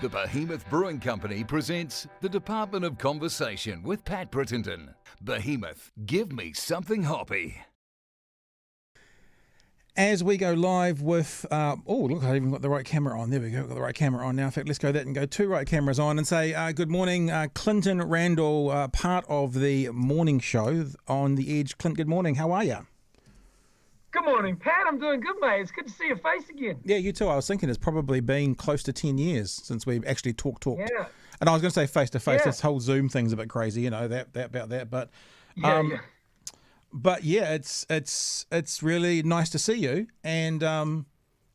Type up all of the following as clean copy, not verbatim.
The Behemoth Brewing Company presents the Department of Conversation with Pat Brittenden. Behemoth, give me something hoppy. As we go live with, look, I even got the right camera on. There we go, got the right camera on now. In fact, let's go that and go two right cameras on and say good morning, Clinton Randell, part of the morning show on The Edge. Clint, good morning. How are you? Good morning, Pat. I'm doing good, mate. It's good to see your face again. Yeah, you too. I was thinking it's probably been close to 10 years since we've actually talked. Yeah. And I was going to say face-to-face. Yeah. This whole Zoom thing's a bit crazy, about that. But But yeah, it's really nice to see you, and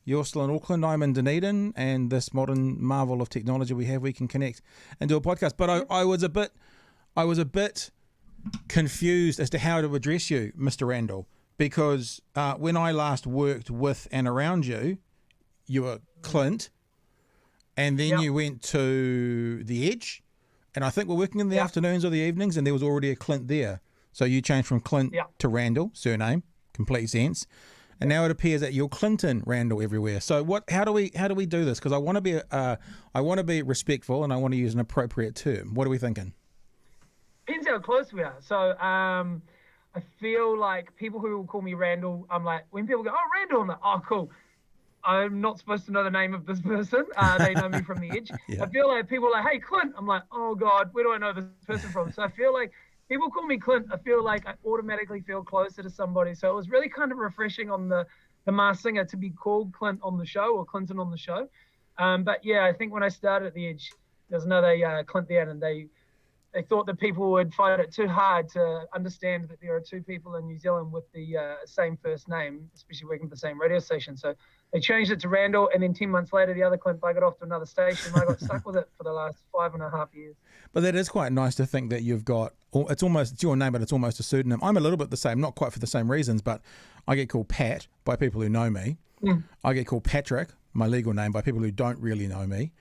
you're still in Auckland. I'm in Dunedin, and this modern marvel of technology we can connect and do a podcast. But I was a bit confused as to how to address you, Mr. Randell, because when I last worked with and around you, you were Clint, and then you went to The Edge, and I think we're working in the afternoons or the evenings, and there was already a Clint there. So you changed from Clint to Randell, surname, complete sense, and now it appears that you're Clinton Randell everywhere. So How do we do this? Because I want to be respectful, and I want to use an appropriate term. What are we thinking? Depends how close we are. So I feel like people who will call me Randell, I'm like, when people go, "Oh, Randell," I'm like, "Oh, cool." I'm not supposed to know the name of this person. They know me from The Edge. I feel like people are like, "Hey, Clint." I'm like, "Oh God, where do I know this person from?" So I feel like people call me Clint. I feel like I automatically feel closer to somebody. So it was really kind of refreshing on the Masked Singer to be called Clint on the show, or Clinton on the show. But yeah, I think when I started at The Edge, there was another Clint there, and they thought that people would find it too hard to understand that there are two people in New Zealand with the same first name, especially working for the same radio station. So they changed it to Randell, and then 10 months later, the other Clint buggered off to another station. I got stuck with it for the last 5.5 years. But that is quite nice to think that you've got, it's your name, but it's almost a pseudonym. I'm a little bit the same, not quite for the same reasons, but I get called Pat by people who know me. I get called Patrick, my legal name, by people who don't really know me.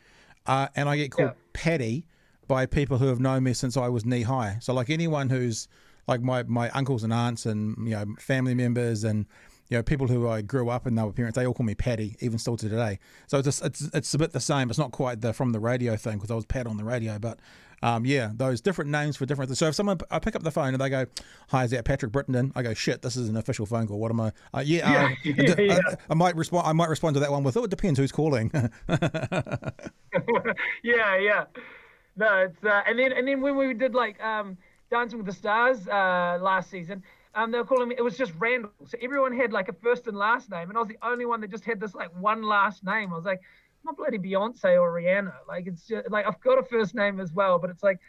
And I get called Paddy by people who have known me since I was knee high. So like anyone who's like my uncles and aunts and family members and people who I grew up and they were parents, they all call me Paddy, even still to today. So it's a bit the same. It's not quite from the radio thing, because I was Pat on the radio, but those different names for different things. So if I pick up the phone and they go, "Hi, is that Patrick Brittenden?" I go, "Shit, this is an official phone call. What am I?" I might respond to that one with, "Oh, it depends who's calling." Yeah. No, it's and then when we did like Dancing with the Stars last season, they were calling me. It was just Randell, so everyone had like a first and last name, and I was the only one that just had this like one last name. I was like, I'm not bloody Beyonce or Rihanna. Like, it's just like I've got a first name as well, but it's like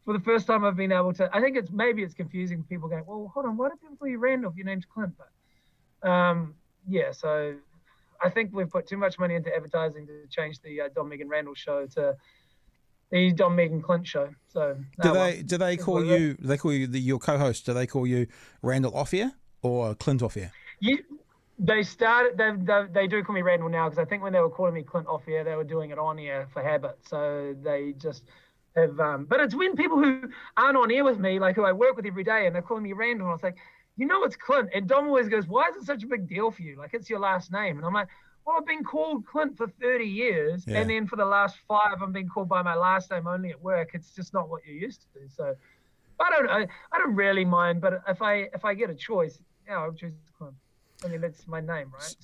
for the first time I've been able to. I think it's confusing for people going, "Well, hold on, why do people call you Randell if your name's Clint?" But so I think we've put too much money into advertising to change the Don, Meg and Randell show to the Don, Meg and Clint show. So do they call you? They call you your co-host. Do they call you Randell off air or Clint off air? They started. They do call me Randell now, because I think when they were calling me Clint off air, they were doing it on air for habit. So they just have. But it's when people who aren't on air with me, like who I work with every day, and they're calling me Randell, and I was like, it's Clint. And Dom always goes, "Why is it such a big deal for you? Like, it's your last name." And I'm like, "Well, I've been called Clint for 30 years, and then for the last 5, I'm being called by my last name only at work. It's just not what you're used to." So I don't really mind, but if I get a choice, I'll choose Clint. I mean, that's my name, right?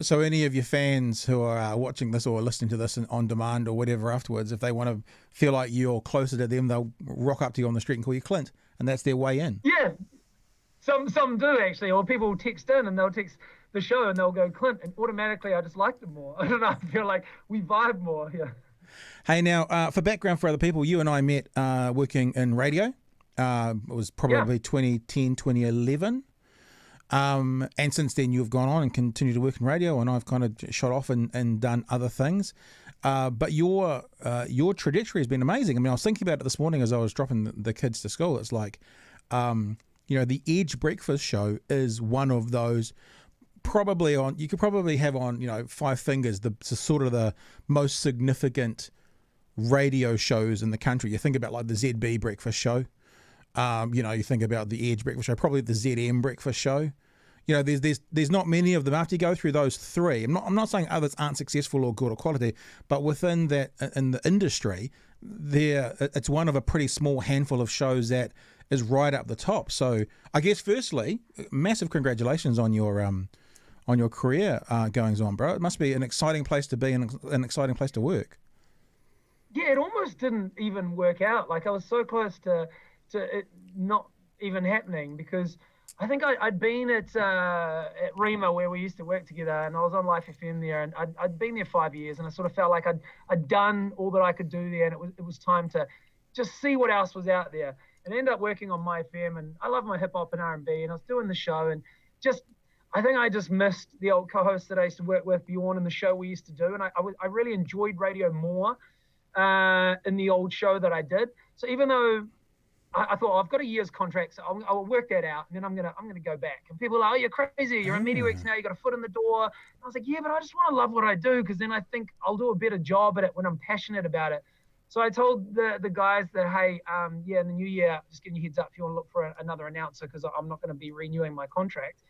So any of your fans who are watching this or listening to this on demand or whatever afterwards, if they want to feel like you're closer to them, they'll rock up to you on the street and call you Clint, and that's their way in. Yeah, some do actually, or people will text in and they'll text the show and they'll go Clint, and automatically I just like them more. I don't know, I feel like we vibe more. Yeah. Hey, now for background for other people, you and I met working in radio. It was probably 2010, 2011. And since then you've gone on and continued to work in radio, and I've kind of shot off and done other things. But your trajectory has been amazing. I mean, I was thinking about it this morning as I was dropping the kids to school. It's like, the Edge Breakfast show is one of those you could probably have on, 5 fingers, the sort of the most significant radio shows in the country. You think about like the ZB Breakfast show. You think about the Edge Breakfast show, probably the ZM Breakfast show. you know, there's not many of them. After you go through those three, I'm not saying others aren't successful or good or quality, but within that, in the industry, it's one of a pretty small handful of shows that is right up the top. So I guess firstly, massive congratulations on your career goings on, bro. It must be an exciting place to be and an exciting place to work. Yeah, it almost didn't even work out. Like I was so close to it not even happening, because I think I'd been at Rima, where we used to work together, and I was on Life FM there, and I'd been there 5 years, and I sort of felt like I'd done all that I could do there, and it was time to just see what else was out there. And I ended up working on My FM, and I love my hip hop and R&B, and I was doing the show, and I think I just missed the old co-hosts that I used to work with, Bjorn, and the show we used to do, and I really enjoyed radio more in the old show that I did. So even though I thought, I've got a year's contract, so I'll work that out, and then I'm gonna go back. And people are like, oh, you're crazy, you're in MediaWorks now, you got a foot in the door. And I was like, yeah, but I just want to love what I do, because then I think I'll do a better job at it when I'm passionate about it. So I told the guys that, hey, in the new year, just giving you heads up if you want to look for another announcer, because I'm not going to be renewing my contract.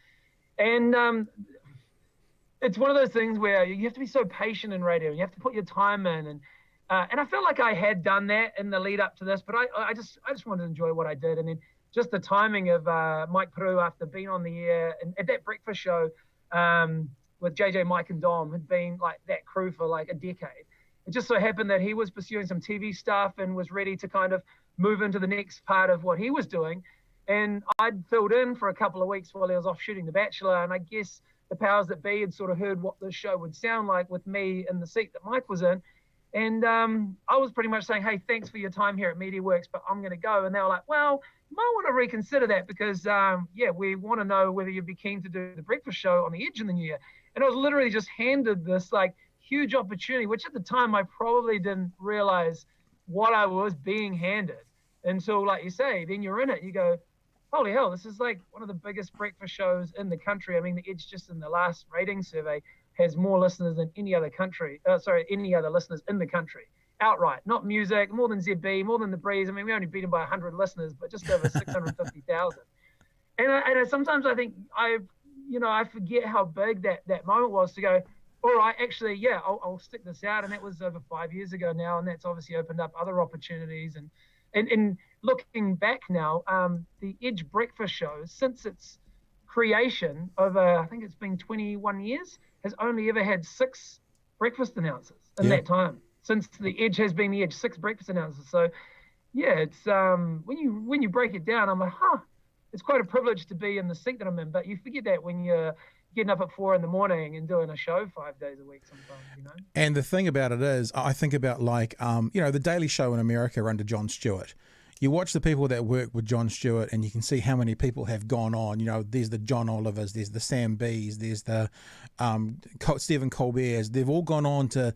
And it's one of those things where you have to be so patient in radio, and you have to put your time in, and I felt like I had done that in the lead up to this, but I just wanted to enjoy what I did. And then just the timing of Mike Peru, after being on the air and at that breakfast show with JJ, Mike and Dom, had been like that crew for like a decade. It just so happened that he was pursuing some TV stuff and was ready to kind of move into the next part of what he was doing. And I'd filled in for a couple of weeks while he was off shooting The Bachelor. And I guess the powers that be had sort of heard what the show would sound like with me in the seat that Mike was in. And I was pretty much saying, hey, thanks for your time here at MediaWorks, but I'm going to go. And they were like, well, you might want to reconsider that, because, we want to know whether you'd be keen to do the breakfast show on the Edge in the new year. And I was literally just handed this like huge opportunity, which at the time I probably didn't realize what I was being handed until, like you say, then you're in it. You go, holy hell, this is like one of the biggest breakfast shows in the country. I mean, the Edge, just in the last rating survey, has more listeners than any other listeners in the country, outright. Not music, more than ZB, more than The Breeze. I mean, we only beat them by 100 listeners, but just over 650,000. And sometimes I think I forget how big that moment was to go, all right, actually, yeah, I'll stick this out. And that was over 5 years ago now, and that's obviously opened up other opportunities. And looking back now, the Edge Breakfast Show, since its creation over, I think it's been 21 years, has only ever had 6 breakfast announcers in that time. Since the Edge has been the Edge, 6 breakfast announcers. So, yeah, it's when you break it down, I'm like, it's quite a privilege to be in the seat that I'm in. But you forget that when you're getting up at 4 a.m. and doing a show 5 days a week sometimes, And the thing about it is, I think about like, the Daily Show in America under Jon Stewart. You watch the people that work with Jon Stewart, and you can see how many people have gone on. There's the John Olivers, there's the Sam Bees, there's the Stephen Colbert's. They've all gone on to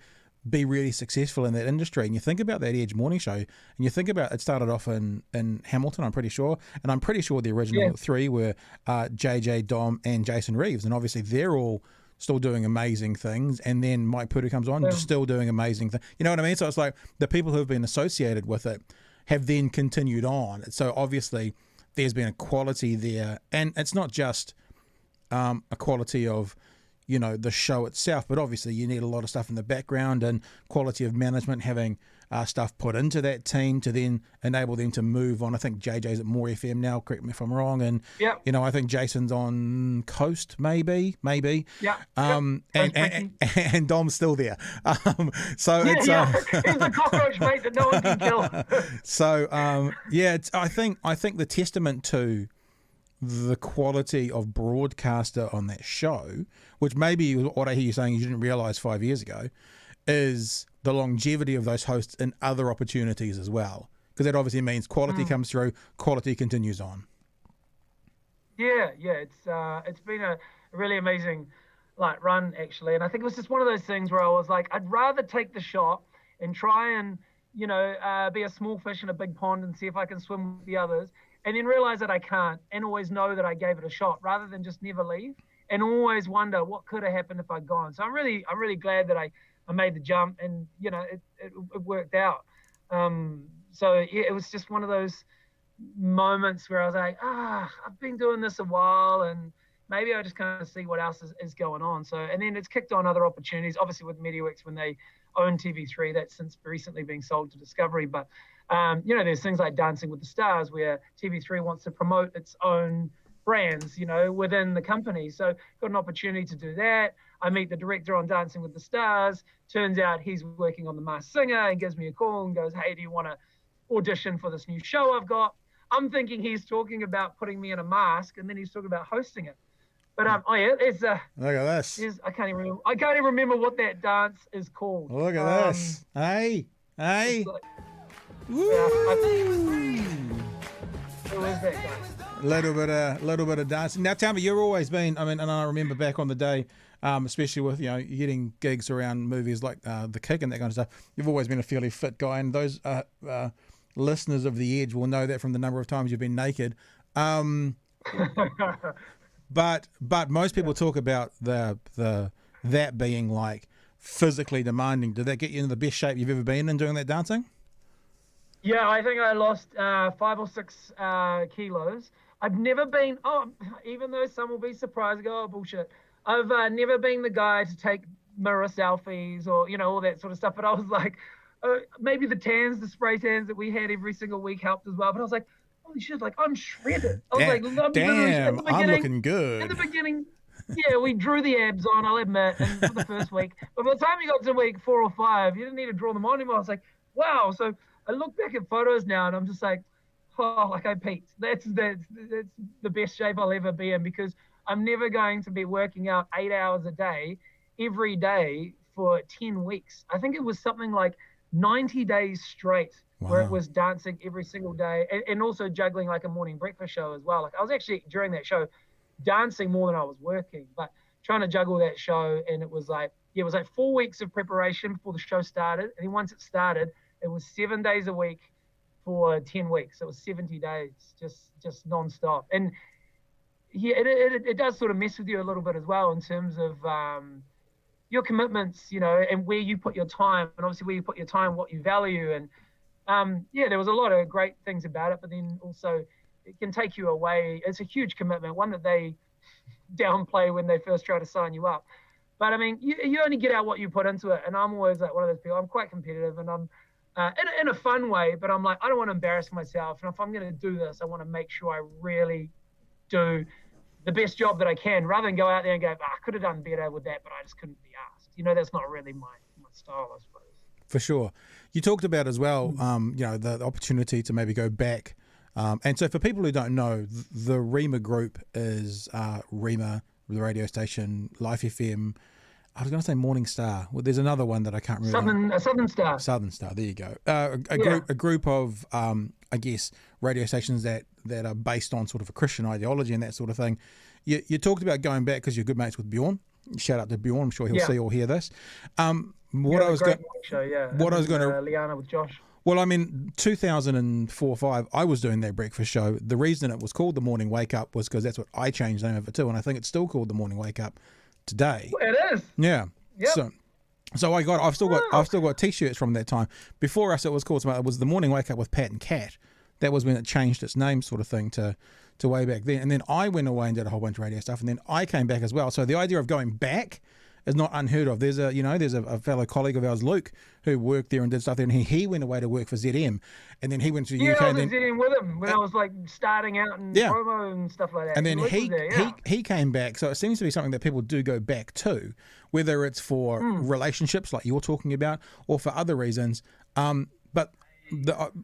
be really successful in that industry. And you think about that Edge morning show, and you think about it started off in Hamilton, I'm pretty sure. And I'm pretty sure the original 3 were JJ, Dom, and Jason Reeves. And obviously they're all still doing amazing things. And then Mike Puru comes on, still doing amazing things. You know what I mean? So it's like the people who have been associated with it have then continued on. So obviously there's been a quality there. And it's not just a quality of, the show itself, but obviously you need a lot of stuff in the background and quality of management, having stuff put into that team to then enable them to move on. I think JJ's at More FM now, correct me if I'm wrong. And, I think Jason's on Coast, maybe. Yeah. And Dom's still there. So it's... he's a cockroach, mate, that no one can kill. So, I think the testament to the quality of broadcaster on that show, which maybe what I hear you saying you didn't realize 5 years ago, is the longevity of those hosts in other opportunities as well. Because that obviously means quality comes through, quality continues on. Yeah, it's been a really amazing run, actually. And I think it was just one of those things where I was like, I'd rather take the shot and try and, be a small fish in a big pond and see if I can swim with the others, and then realize that I can't, and always know that I gave it a shot, rather than just never leave and always wonder what could have happened if I'd gone. So I'm really glad that I made the jump, and it worked out. So yeah, it was just one of those moments where I was like, I've been doing this a while, and maybe I just kind of see what else is going on. So, and then it's kicked on other opportunities, obviously with MediaWorks when they own TV3, that's since recently being sold to Discovery. But, there's things like Dancing with the Stars where TV3 wants to promote its own brands, within the company. So got an opportunity to do that. I meet the director on Dancing with the Stars. Turns out he's working on The Masked Singer and gives me a call and goes, hey, do you want to audition for this new show I've got? I'm thinking he's talking about putting me in a mask, and then he's talking about hosting it. But it's look at this. I can't even remember what that dance is called. Look at this. Hey. Like, Woo! Who is that guy? Little bit of dancing. Now tell me, you've always been, and I remember back on the day, especially with, getting gigs around movies like The Kick and that kind of stuff, you've always been a fairly fit guy, and those listeners of The Edge will know that from the number of times you've been naked. But most people talk about that being like physically demanding. Did that get you in the best shape you've ever been in doing that dancing? Yeah, I think I lost 5 or 6 kilos. I've never been, even though some will be surprised, go, oh, bullshit. I've never been the guy to take mirror selfies or, all that sort of stuff. But I was like, maybe the spray tans that we had every single week helped as well. But I was like, holy shit, like I'm shredded. I was I'm looking good. In the beginning, yeah, we drew the abs on, I'll admit, and for the first week. But by the time you got to week 4 or 5, you didn't need to draw them on anymore. I was like, wow. So I look back at photos now and I'm just like, I peaked. That's the best shape I'll ever be in, because I'm never going to be working out 8 hours a day every day for 10 weeks. I think it was something like 90 days straight. Wow. Where it was dancing every single day and also juggling like a morning breakfast show as well. Like I was actually during that show dancing more than I was working, but trying to juggle that show. And it was like 4 weeks of preparation before the show started. And then once it started, it was 7 days a week for 10 weeks. It was 70 days, just nonstop. And yeah, it does sort of mess with you a little bit as well in terms of your commitments, and where you put your time, and obviously where you put your time, what you value. And there was a lot of great things about it, but then also it can take you away. It's a huge commitment, one that they downplay when they first try to sign you up. But I mean, you only get out what you put into it. And I'm always like one of those people, I'm quite competitive, and I'm in a fun way, but I'm like, I don't want to embarrass myself. And if I'm going to do this, I want to make sure I really do the best job that I can, rather than go out there and go, I could have done better with that, but I just couldn't be asked. That's not really my style, I suppose. For sure. You talked about as well, the opportunity to maybe go back. And so for people who don't know, the Rima group is Rima, the radio station, Life FM. I was going to say Morning Star. Well, there's another one that I can't remember. Southern Star. Southern Star. There you go. A group of, I guess, radio stations that are based on sort of a Christian ideology and that sort of thing. You talked about going back because you're good mates with Bjorn. Shout out to Bjorn. I'm sure he'll see or hear this. What I was going to Liana with Josh. Well, I mean, 2004-5, I was doing that breakfast show. The reason it was called The Morning Wake Up was because that's what I changed the name of it to, and I think it's still called The Morning Wake Up today. It is. Yeah. Yep. So I've still got t-shirts from that time. Before us, it was called it was The Morning Wake Up with Pat and Kat. That was when it changed its name, sort of thing, to way back then. And then I went away and did a whole bunch of radio stuff, and then I came back as well. So the idea of going back is not unheard of. There's a fellow colleague of ours, Luke, who worked there and did stuff there, and he went away to work for ZM, and then he went to the UK. I was at ZM with him when I was like starting out in promo and stuff like that. And then he came back. So it seems to be something that people do go back to, whether it's for relationships like you're talking about, or for other reasons. But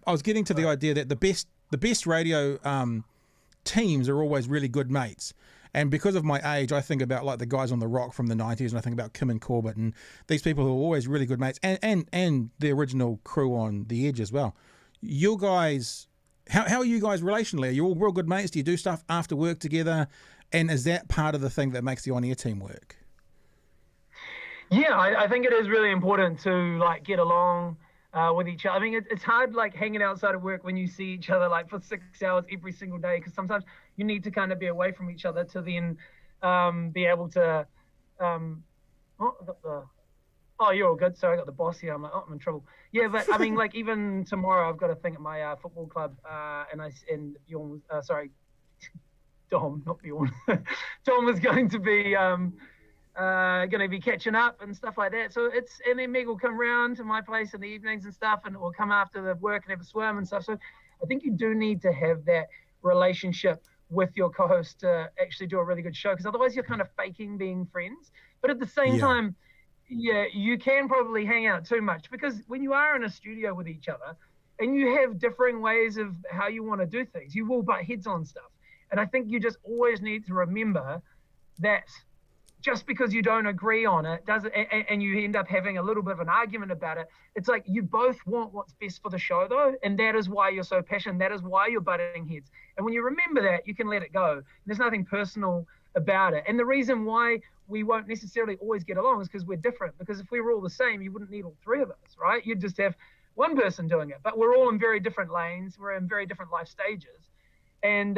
I was getting to the idea that the best radio teams are always really good mates. And because of my age, I think about like the guys on The Rock from the 90s, and I think about Kim and Corbett and these people who are always really good mates, and the original crew on The Edge as well. You guys, how are you guys relationally? Are you all real good mates? Do you do stuff after work together? And is that part of the thing that makes the on-air team work? Yeah, I think it is really important to like get along with each other. I mean, it's hard like hanging outside of work when you see each other like for 6 hours every single day, because sometimes you need to kind of be away from each other to then be able to you're all good. Sorry, I got the boss here. I'm like, I'm in trouble. Yeah, but I mean, like even tomorrow I've got a thing at my football club, and Dom, not Bjorn. Dom was going to be catching up and stuff like that. So and then Meg will come round to my place in the evenings and stuff, and we'll come after the work and have a swim and stuff. So I think you do need to have that relationship with your co-host to actually do a really good show, because otherwise you're kind of faking being friends. But at the same time, you can probably hang out too much, because when you are in a studio with each other and you have differing ways of how you want to do things, you will butt heads on stuff. And I think you just always need to remember that just because you don't agree on it and you end up having a little bit of an argument about it, it's like you both want what's best for the show, though, and that is why you're so passionate. That is why you're butting heads. And when you remember that, you can let it go. There's nothing personal about it. And the reason why we won't necessarily always get along is because we're different. Because if we were all the same, you wouldn't need all three of us, right? You'd just have one person doing it. But we're all in very different lanes. We're in very different life stages. And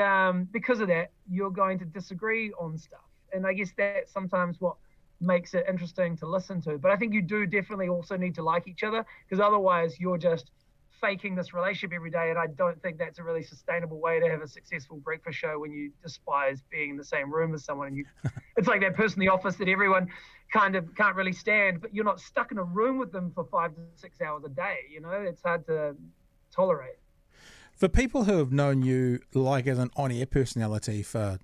because of that, you're going to disagree on stuff. And I guess that's sometimes what makes it interesting to listen to. But I think you do definitely also need to like each other, because otherwise you're just faking this relationship every day. And I don't think that's a really sustainable way to have a successful breakfast show, when you despise being in the same room as someone. And it's like that person in the office that everyone kind of can't really stand, but you're not stuck in a room with them for 5 to 6 hours a day. You know, it's hard to tolerate. For people who have known you like as an on-air personality for,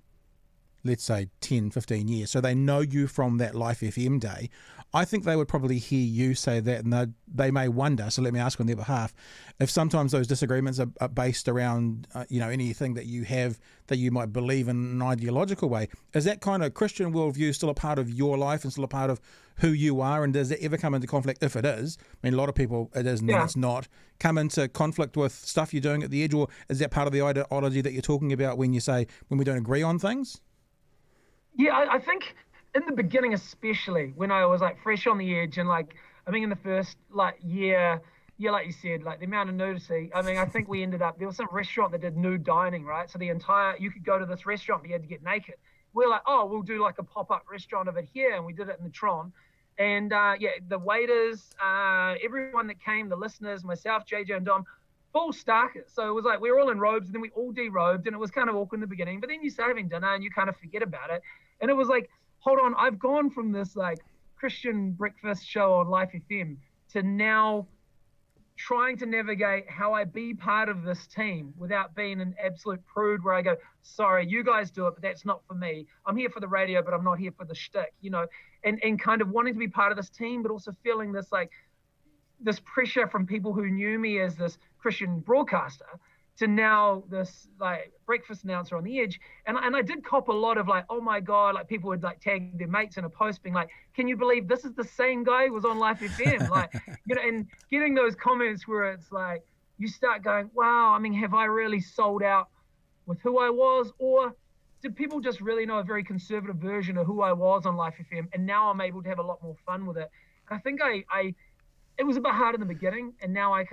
let's say, 10, 15 years, so they know you from that Life FM day, I think they would probably hear you say that, and they may wonder, so let me ask on their behalf, if sometimes those disagreements are based around anything that you have that you might believe in an ideological way. Is that kind of Christian worldview still a part of your life and still a part of who you are? And does it ever come into conflict? If it is, I mean, a lot of people, it is and then it's not, come into conflict with stuff you're doing at the edge, or is that part of the ideology that you're talking about when you say, when we don't agree on things? Yeah, I think in the beginning, especially when I was like fresh on the edge, and like, I think in the first year, like you said, like the amount of nudity, I mean, I think we ended up, there was some restaurant that did nude dining, right? So you could go to this restaurant, but you had to get naked. We're like, oh, we'll do like a pop-up restaurant of it here. And we did it in the Tron. And the waiters, everyone that came, the listeners, myself, JJ and Dom, full starkers. So it was like we were all in robes, and then we all derobed, and it was kind of awkward in the beginning. But then you start having dinner and you kind of forget about it. And it was like, hold on, I've gone from this like Christian breakfast show on Life FM to now trying to navigate how I be part of this team without being an absolute prude, where I go, sorry, you guys do it, but that's not for me. I'm here for the radio, but I'm not here for the shtick, and kind of wanting to be part of this team, but also feeling this like this pressure from people who knew me as this Christian broadcaster to now this like breakfast announcer on the edge. And I did cop a lot of like, oh my God, like people would like tag their mates in a post being like, can you believe this is the same guy who was on Life FM? Like, and getting those comments where it's like, you start going, wow, I mean, have I really sold out with who I was? Or did people just really know a very conservative version of who I was on Life FM? And now I'm able to have a lot more fun with it. I think it was a bit hard in the beginning. And now I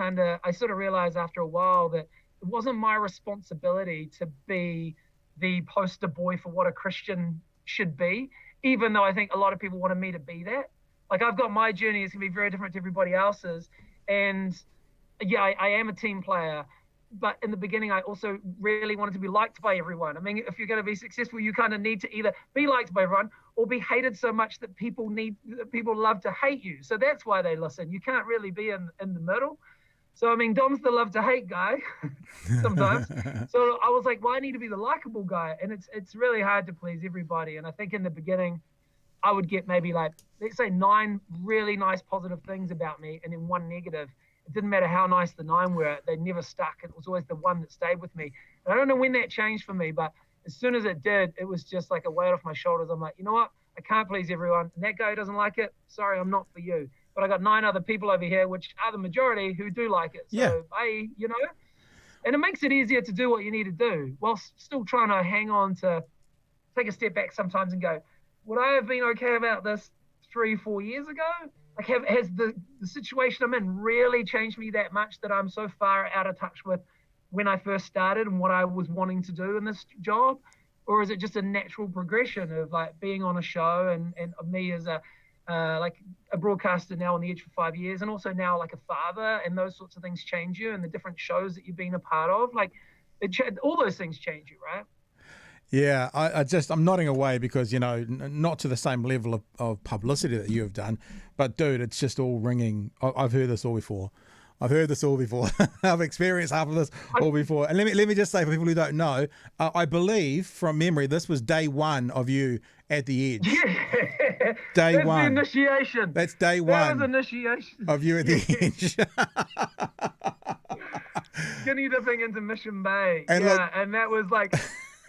sort of realized after a while that it wasn't my responsibility to be the poster boy for what a Christian should be, even though I think a lot of people wanted me to be that. Like, I've got my journey, it's going to be very different to everybody else's. And yeah, I am a team player, but in the beginning, I also really wanted to be liked by everyone. I mean, if you're going to be successful, you kind of need to either be liked by everyone or be hated so much that people love to hate you. So that's why they listen. You can't really be in the middle. So, I mean, Dom's the love to hate guy sometimes. So I was like, well, I need to be the likable guy. And it's really hard to please everybody. And I think in the beginning, I would get maybe like, let's say 9 really nice positive things about me and then 1 negative. It didn't matter how nice the 9 were. They never stuck. It was always the 1 that stayed with me. And I don't know when that changed for me, but as soon as it did, it was just like a weight off my shoulders. I'm like, you know what? I can't please everyone. And that guy doesn't like it. Sorry, I'm not for you. But I got 9 other people over here, which are the majority, who do like it. So, and it makes it easier to do what you need to do while still trying to hang on to take a step back sometimes and go, would I have been okay about this 3-4 years ago? Like, has the situation I'm in really changed me that much that I'm so far out of touch with when I first started and what I was wanting to do in this job? Or is it just a natural progression of like being on a show and me as a broadcaster now on the edge for 5 years, and also now like a father, and those sorts of things change you, and the different shows that you've been a part of, like all those things change you, right? Yeah, I'm nodding away because, not to the same level of publicity that you have done, but dude, it's just all ringing. I've heard this all before. I've experienced half of this all before. And let me just say, for people who don't know, I believe from memory, this was day one of you at the Edge. Yeah. Day That's one. the initiation. That's day one. That was initiation. Of you at the Edge. Skinny dipping into Mission Bay. And and that was like,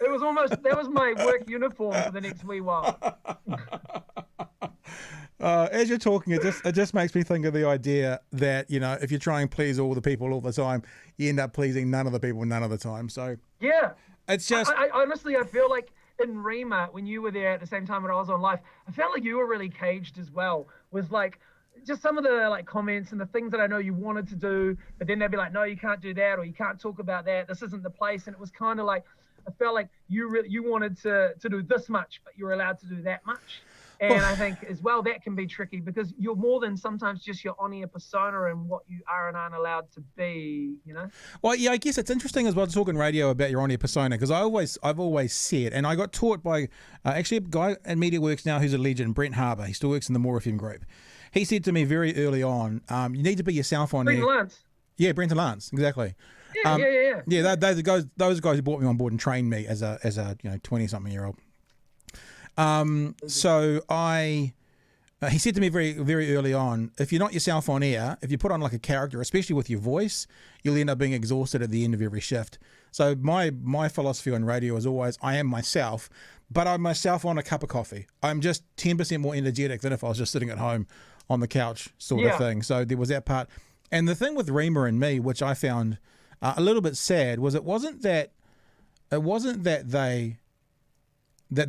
that was my work uniform for the next wee while. As you're talking, it just makes me think of the idea that, if you try and please all the people all the time, you end up pleasing none of the people none of the time. So yeah, it's just I honestly, I feel like in Rima, when you were there at the same time when I was on live, I felt like you were really caged as well, with like just some of the like comments and the things that I know you wanted to do, but then they'd be like, no, you can't do that, or you can't talk about that, this isn't the place. And it was kind of like, I felt like you wanted to do this much, but you were allowed to do that much. And I think as well, that can be tricky because you're more than sometimes just your on-air persona and what you are and aren't allowed to be, Well, yeah, I guess it's interesting as well to talk in radio about your on-air persona, because I've always said, and I got taught by actually a guy at MediaWorks now who's a legend, Brent Harbour. He still works in the More FM group. He said to me very early on, you need to be yourself on Brent air. Lance. Yeah, Brent and Lance, exactly. Yeah. Yeah, those guys who brought me on board and trained me as a 20-something-year-old. So he said to me very, very early on, if you're not yourself on air, if you put on like a character, especially with your voice, you'll end up being exhausted at the end of every shift. So my philosophy on radio is always, I am myself, but I'm myself on a cup of coffee. I'm just 10% more energetic than if I was just sitting at home on the couch sort of thing. So there was that part. And the thing with Rima and me, which I found a little bit sad, was it wasn't that there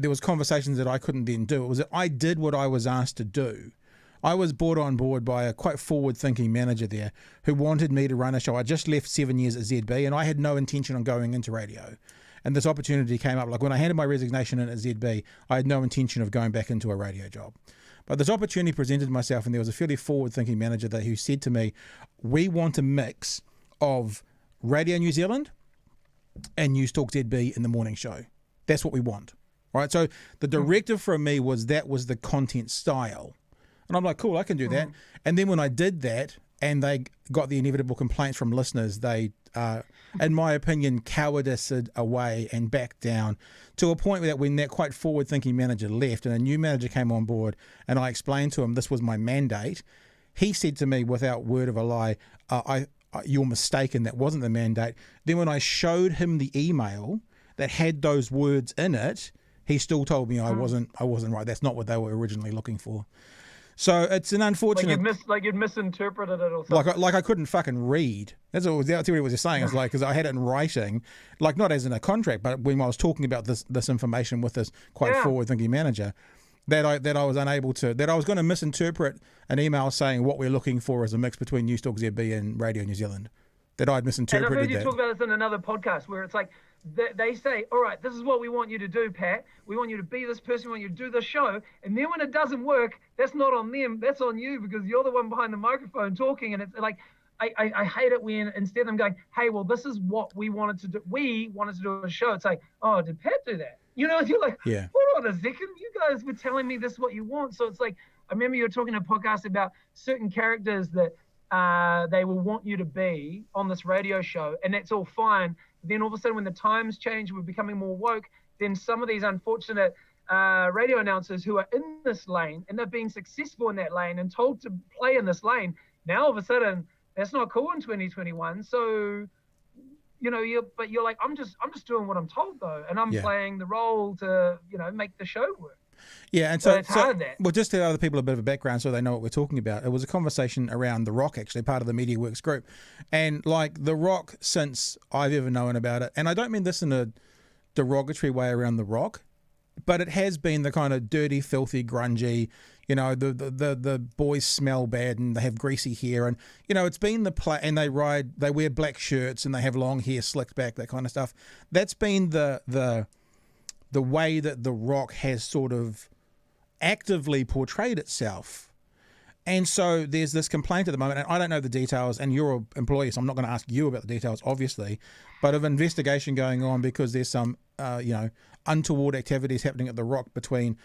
was conversations that I couldn't then do. It was that I did what I was asked to do. I was brought on board by a quite forward-thinking manager there who wanted me to run a show. I just left 7 years at ZB and I had no intention on going into radio. And this opportunity came up. Like when I handed my resignation in at ZB, I had no intention of going back into a radio job. But this opportunity presented myself, and there was a fairly forward-thinking manager there who said to me, we want a mix of Radio New Zealand and News Talk ZB in the morning show. That's what we want. Right, so the directive from me was that was the content style. And I'm like, cool, I can do that. And then when I did that and they got the inevitable complaints from listeners, they, in my opinion, cowardiced away and backed down to a point that when that quite forward-thinking manager left and a new manager came on board and I explained to him this was my mandate, he said to me without word of a lie, you're mistaken, that wasn't the mandate. Then when I showed him the email that had those words in it, he still told me I wasn't right. That's not what they were originally looking for. So it's an unfortunate. Like you'd misinterpreted it or something. Like I couldn't fucking read. That's what he was saying. It's like, because I had it in writing, like not as in a contract, but when I was talking about this information with this quite forward-thinking manager, that I was unable to, that I was going to misinterpret an email saying what we're looking for is a mix between News Talk ZB and Radio New Zealand. That I'd misinterpreted that. And I've heard you talk about this in another podcast where it's like, they say, all right, this is what we want you to do, Pat. We want you to be this person. We want you to do this show. And then when it doesn't work, that's not on them. That's on you because you're the one behind the microphone talking. And it's like, I hate it when instead of them going, hey, well, this is what we wanted to do. We wanted to do a show. It's like, oh, did Pat do that? You're like, hold on a second. You guys were telling me this is what you want. So it's like, I remember you were talking in a podcast about certain characters that they will want you to be on this radio show. And that's all fine. Then all of a sudden, when the times change, we're becoming more woke, then some of these unfortunate radio announcers who are in this lane and they're being successful in that lane and told to play in this lane, now all of a sudden, that's not cool in 2021. So, you're like, I'm just doing what I'm told though. And I'm playing the role to, make the show work. Yeah, and so well, just to give other people a bit of a background so they know what we're talking about, it was a conversation around The Rock, actually, part of the MediaWorks group. And like The Rock, since I've ever known about it, and I don't mean this in a derogatory way around The Rock, but it has been the kind of dirty, filthy, grungy, the boys smell bad and they have greasy hair, and it's been and they wear black shirts and they have long hair slicked back, that kind of stuff. That's been the way that The Rock has sort of actively portrayed itself. And so there's this complaint at the moment, and I don't know the details, and you're an employee, so I'm not going to ask you about the details, obviously, but of investigation going on because there's some, untoward activities happening at The Rock between,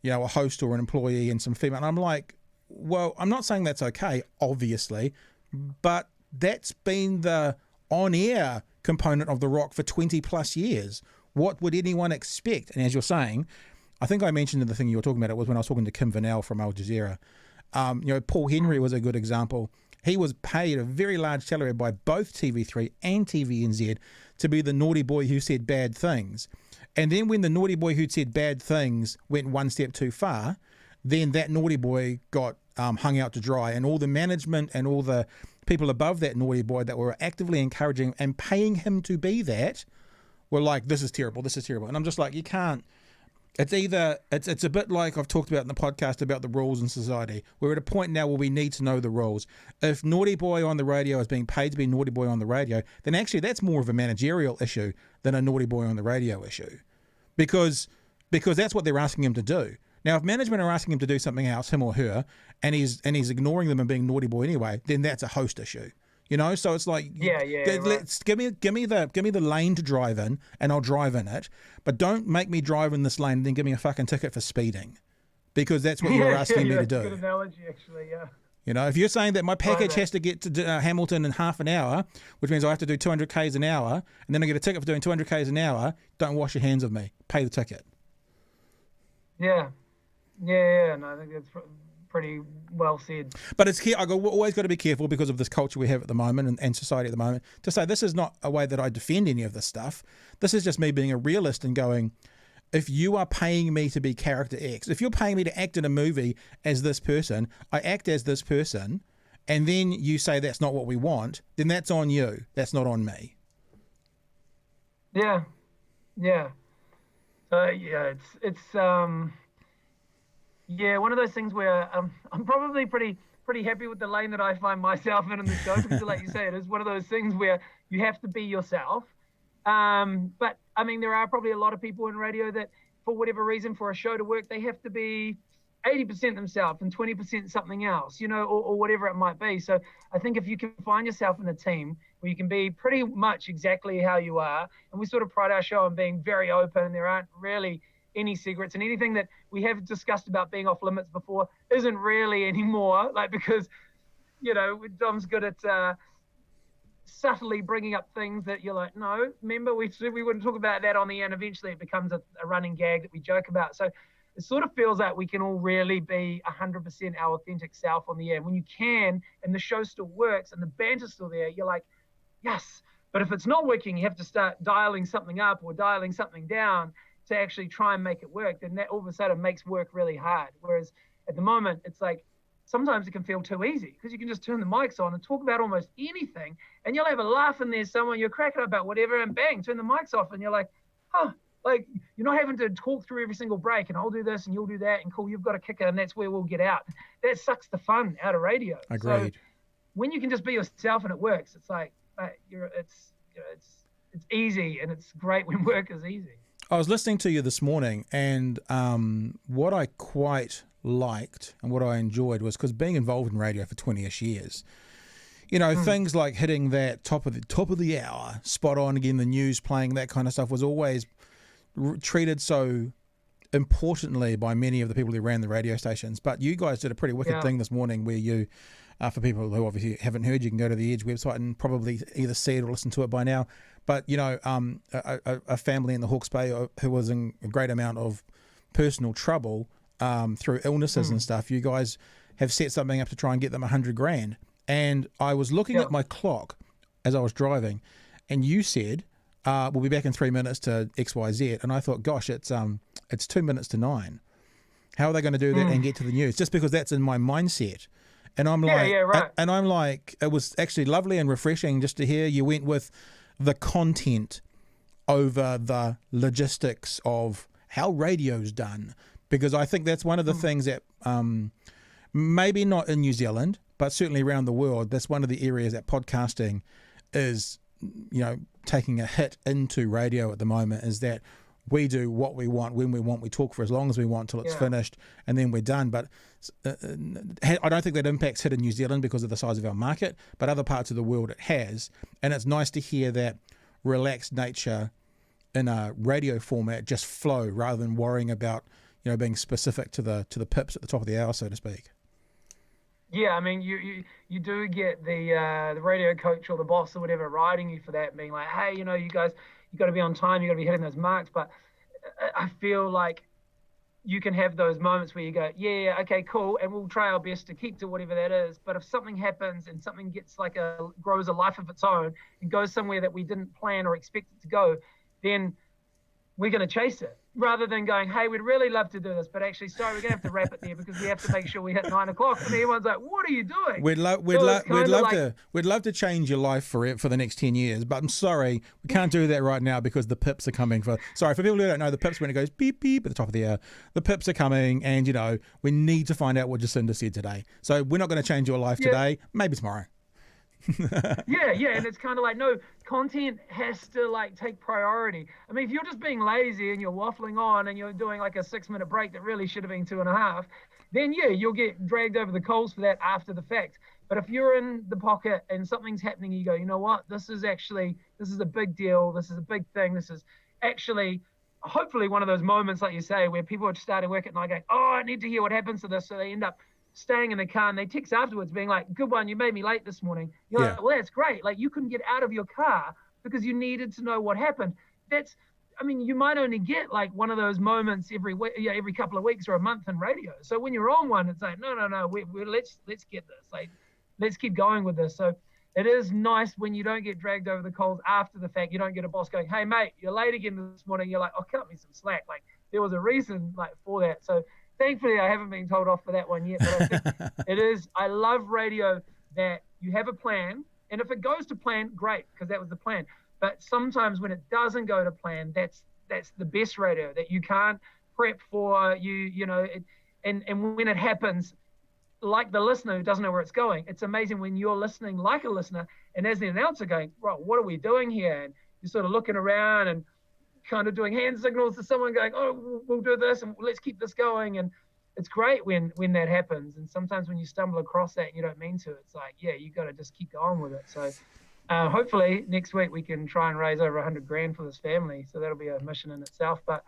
a host or an employee and some female. And I'm like, well, I'm not saying that's okay, obviously, but that's been the on-air component of The Rock for 20 plus years. What would anyone expect? And as you're saying, I think I mentioned in the thing you were talking about, it was when I was talking to Kim Vanell from Al Jazeera. Paul Henry was a good example. He was paid a very large salary by both TV3 and TVNZ to be the naughty boy who said bad things. And then when the naughty boy who said bad things went one step too far, then that naughty boy got hung out to dry, and all the management and all the people above that naughty boy that were actively encouraging and paying him to be that were like, this is terrible, this is terrible. And I'm just like, you can't. It's a bit like I've talked about in the podcast about the rules in society. We're at a point now where we need to know the rules. If naughty boy on the radio is being paid to be naughty boy on the radio, then actually that's more of a managerial issue than a naughty boy on the radio issue, because that's what they're asking him to do. Now, if management are asking him to do something else, him or her, and he's ignoring them and being naughty boy anyway, then that's a host issue. So it's like, let's give me the lane to drive in, and I'll drive in it, but don't make me drive in this lane and then give me a fucking ticket for speeding, because that's what you're asking me to do. Good analogy, actually. Yeah. If you're saying that my package has to get to Hamilton in half an hour, which means I have to do 200 k's an hour, and then I get a ticket for doing 200 k's an hour, don't wash your hands of me. Pay the ticket. Yeah. No, I think that's pretty well said. But it's here. Always got to be careful because of this culture we have at the moment and society at the moment, to say this is not a way that I defend any of this stuff. This is just me being a realist and going, if you are paying me to be character X, if you're paying me to act in a movie as this person, I act as this person, and then you say that's not what we want, then that's on you. That's not on me. Yeah. It's one of those things where I'm probably pretty happy with the lane that I find myself in the show, because like you say, it is one of those things where you have to be yourself. But I mean, there are probably a lot of people in radio that, for whatever reason, for a show to work, they have to be 80% themselves and 20% something else, or whatever it might be. So I think if you can find yourself in a team where you can be pretty much exactly how you are, and we sort of pride our show on being very open, and there aren't really any secrets, and anything that we have discussed about being off limits before isn't really anymore, because Dom's good at subtly bringing up things that you're like, no, remember we said we wouldn't talk about that on the air, and eventually it becomes a running gag that we joke about. So it sort of feels like we can all really be 100% our authentic self on the air. When you can, and the show still works and the banter's still there, you're like, yes. But if it's not working, you have to start dialing something up or dialing something down to actually try and make it work. Then that all of a sudden makes work really hard. Whereas at the moment, it's like, sometimes it can feel too easy, because you can just turn the mics on and talk about almost anything, and you'll have a laugh, and there's someone you're cracking up about whatever, and bang, turn the mics off, and you're like, like you're not having to talk through every single break, and I'll do this and you'll do that, and cool, you've got a kicker, and that's where we'll get out. That sucks the fun out of radio. Agreed. So when you can just be yourself and it works, it's like it's easy, and it's great when work is easy. I was listening to you this morning, and what I quite liked and what I enjoyed was, because being involved in radio for 20-ish years, things like hitting that top of the hour, spot on again, the news playing, that kind of stuff was always treated so importantly by many of the people who ran the radio stations. But you guys did a pretty wicked thing this morning where you, for people who obviously haven't heard, you can go to the Edge website and probably either see it or listen to it by now. But, a family in the Hawke's Bay who was in a great amount of personal trouble through illnesses and stuff, you guys have set something up to try and get them $100,000. And I was looking at my clock as I was driving, and you said, we'll be back in 3 minutes to XYZ. And I thought, gosh, it's 2 minutes to 9. How are they going to do that and get to the news? Just because that's in my mindset. And I'm like, right. And I'm like, it was actually lovely and refreshing just to hear you went with the content over the logistics of how radio's done. Because I think that's one of the things that maybe not in New Zealand, but certainly around the world, that's one of the areas that podcasting is, taking a hit into radio at the moment, is that we do what we want when we want. We talk for as long as we want till it's finished, and then we're done. But I don't think that impact's hit in New Zealand because of the size of our market, but other parts of the world it has. And it's nice to hear that relaxed nature in a radio format just flow rather than worrying about, you know, being specific to the pips at the top of the hour, so to speak. Yeah, I mean, you do get the radio coach or the boss or whatever riding you for that, being like, hey, you know, you guys, you got to be on time, you got to be hitting those marks. But I feel like you can have those moments where you go, yeah, okay, cool, and we'll try our best to keep to whatever that is. But if something happens and something gets grows a life of its own and goes somewhere that we didn't plan or expect it to go, then we're going to chase it, rather than going, hey, we'd really love to do this, but actually, sorry, we're going to have to wrap it there because we have to make sure we hit 9 o'clock. And everyone's like, what are you doing? We'd love to change your life for the next 10 years, but I'm sorry, we can't do that right now because the pips are coming. For people who don't know, the pips, when it goes beep beep at the top of the hour, the pips are coming, and you know we need to find out what Jacinda said today. So we're not going to change your life today. Maybe tomorrow. yeah, and it's kind of like, no, content has to take priority. I mean, if you're just being lazy and you're waffling on and you're doing like a 6-minute break that really should have been 2.5, then you'll get dragged over the coals for that after the fact. But if you're in the pocket and something's happening, you go, you know what, this is a big deal, this is a big thing, this is actually hopefully one of those moments, like you say, where people are starting work at night going, oh, I need to hear what happens to this, so they end up staying in the car, and they text afterwards being like, good one, you made me late this morning. You're like, well, that's great. Like, you couldn't get out of your car because you needed to know what happened. You might only get like one of those moments every week, every couple of weeks or a month in radio. So when you're on one, it's like, no, let's get this. Like, let's keep going with this. So it is nice when you don't get dragged over the coals after the fact. You don't get a boss going, hey, mate, you're late again this morning. You're like, oh, cut me some slack. Like, there was a reason for that. So thankfully, I haven't been told off for that one yet, but I think it is. I love radio that you have a plan, and if it goes to plan, great, because that was the plan. But sometimes when it doesn't go to plan, that's the best radio that you can't prep for. And when it happens, like the listener who doesn't know where it's going, it's amazing when you're listening like a listener, and as the announcer going, right, what are we doing here? And you're sort of looking around and kind of doing hand signals to someone going, oh, we'll do this and let's keep this going. And it's great when that happens. And sometimes when you stumble across that and you don't mean to, it's like, you got to just keep going with it. So hopefully next week we can try and raise over $100,000 for this family. So that'll be a mission in itself, but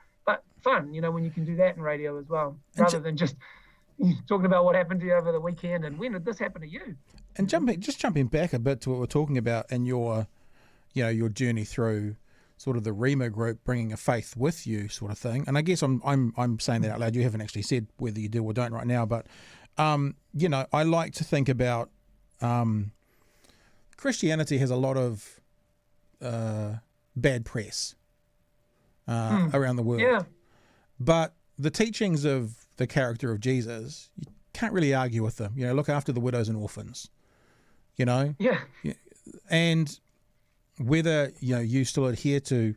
fun, when you can do that in radio as well, rather than just talking about what happened to you over the weekend and when did this happen to you. And jumping back a bit to what we're talking about in your journey through sort of the Rema group, bringing a faith with you, sort of thing. And I guess I'm saying that out loud. You haven't actually said whether you do or don't right now, but I like to think about Christianity has a lot of bad press around the world. Yeah. But the teachings of the character of Jesus, you can't really argue with them. Look after the widows and orphans. Yeah. And whether you still adhere to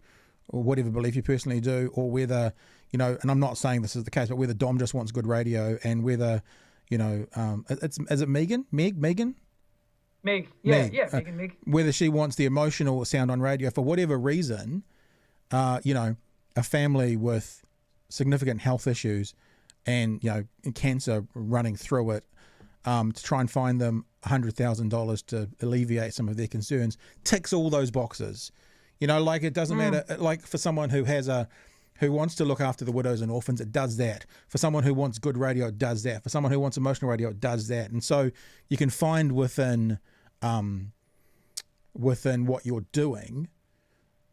whatever belief you personally do, or whether and I'm not saying this is the case, but whether Dom just wants good radio, and whether is it Megan? Meg, Meg. Whether she wants the emotional sound on radio for whatever reason, a family with significant health issues and cancer running through it, to try and find them $100,000 to alleviate some of their concerns, ticks all those boxes. It doesn't matter. Like, for someone who wants to look after the widows and orphans, it does that. For someone who wants good radio, it does that. For someone who wants emotional radio, it does that. And so you can find within what you're doing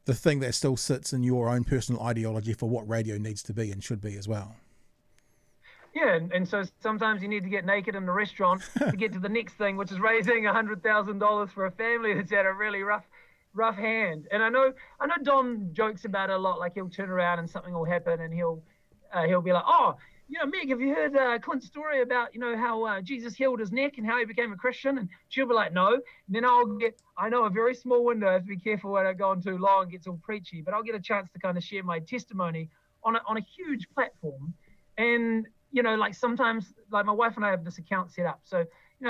the thing that still sits in your own personal ideology for what radio needs to be and should be as well. Yeah, and so sometimes you need to get naked in the restaurant to get to the next thing, which is raising $100,000 for a family that's had a really rough hand. And I know Dom jokes about it a lot. Like, he'll turn around and something will happen, and he'll be like, oh, Meg, have you heard Clint's story about how Jesus healed his neck and how he became a Christian? And she'll be like, no. And then I know a very small window. I have to be careful when I go on too long, it gets all preachy. But I'll get a chance to kind of share my testimony on a huge platform. And sometimes, like, my wife and I have this account set up. So,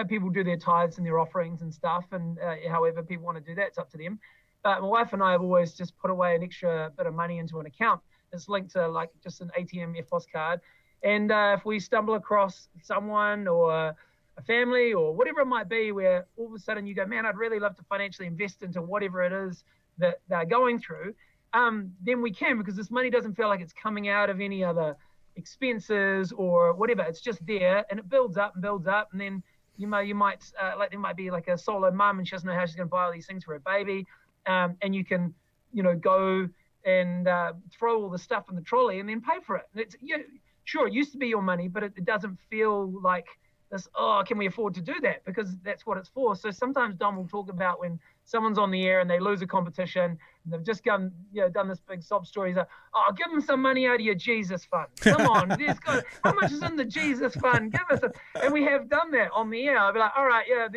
people do their tithes and their offerings and stuff. And however people want to do that, it's up to them. But my wife and I have always just put away an extra bit of money into an account It's linked to like just an ATM EFTPOS card. And if we stumble across someone or a family or whatever it might be, where all of a sudden you go, man, I'd really love to financially invest into whatever it is that they're going through, then we can, because this money doesn't feel like it's coming out of any other expenses or whatever. It's just there, and it builds up and builds up, and then you might like there might be like a solo mum and she doesn't know how she's going to buy all these things for her baby, and you can go and throw all the stuff in the trolley and then pay for it. And it's sure, it used to be your money, but it doesn't feel like this, oh, can we afford to do that? Because that's what it's for. So sometimes Dom will talk about when someone's on the air and they lose a competition and they've just done this big sob story. He's like, oh, give them some money out of your Jesus fund. Come on, how much is in the Jesus fund? Give us and we have done that on the air. I'll be like, all right, yeah,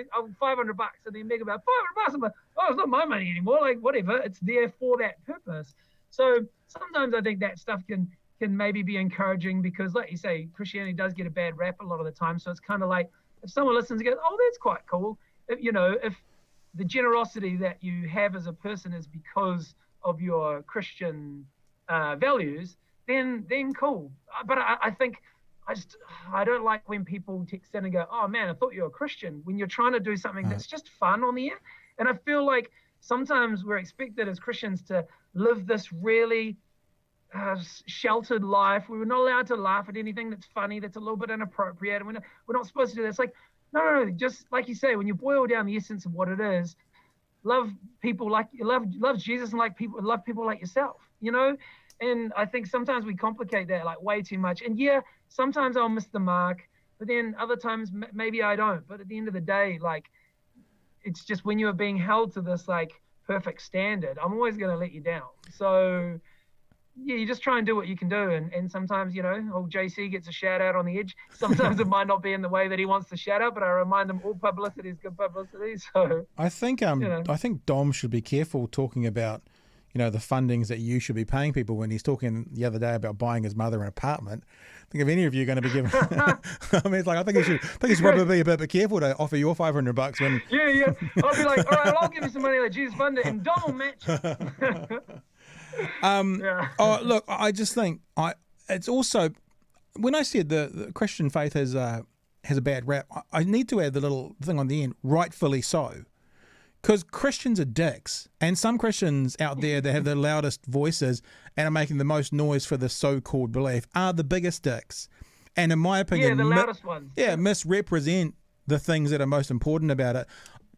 $500. And then Meg about $500. I'm like, oh, it's not my money anymore. Like, whatever, it's there for that purpose. So sometimes I think that stuff can maybe be encouraging, because like you say, Christianity does get a bad rap a lot of the time. So it's kind of like, if someone listens and goes, oh, that's quite cool. If the generosity that you have as a person is because of your Christian values, then cool. But I think I don't like when people text in and go, oh man, I thought you were a Christian, when you're trying to do something that's just fun on the air. And I feel like sometimes we're expected as Christians to live this really sheltered life. We were not allowed to laugh at anything that's funny, that's a little bit inappropriate, and we're not supposed to do that. It's like, no, just like you say, when you boil down the essence of what it is, love people like you love Jesus, and love people like yourself, And I think sometimes we complicate that like way too much. And yeah, sometimes I'll miss the mark, but then other times maybe I don't. But at the end of the day, like, it's just when you're being held to this like perfect standard, I'm always going to let you down. So yeah, you just try and do what you can do. And sometimes, old JC gets a shout out on the edge. Sometimes it might not be in the way that he wants to shout out, but I remind him all publicity is good publicity. So I think Dom should be careful talking about, the fundings that you should be paying people, when he's talking the other day about buying his mother an apartment. I think if any of you are going to be given, I mean, it's like, I think you should probably be a bit careful to offer your $500 when. Yeah. I'll be like, all right, I'll give you some money like Jesus fund it, and Dom will match it. Oh, look, I just think it's also, when I said the Christian faith has a bad rap, I need to add the little thing on the end, rightfully so, because Christians are dicks, and some Christians out there that have the loudest voices and are making the most noise for the so-called belief are the biggest dicks, and in my opinion, the loudest ones. Misrepresent the things that are most important about it.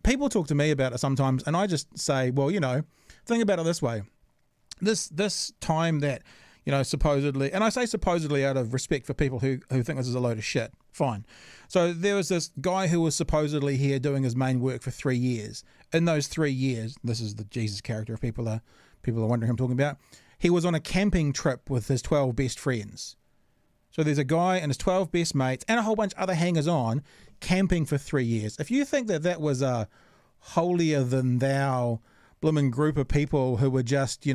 People talk to me about it sometimes, and I just say, well, think about it this way. This time that, supposedly, and I say supposedly out of respect for people who think this is a load of shit, fine. So there was this guy who was supposedly here doing his main work for 3 years. In those 3 years, this is the Jesus character if people are wondering who I'm talking about, he was on a camping trip with his 12 best friends. So there's a guy and his 12 best mates and a whole bunch of other hangers-on camping for 3 years. If you think that was a holier-than-thou blooming group of people who were just,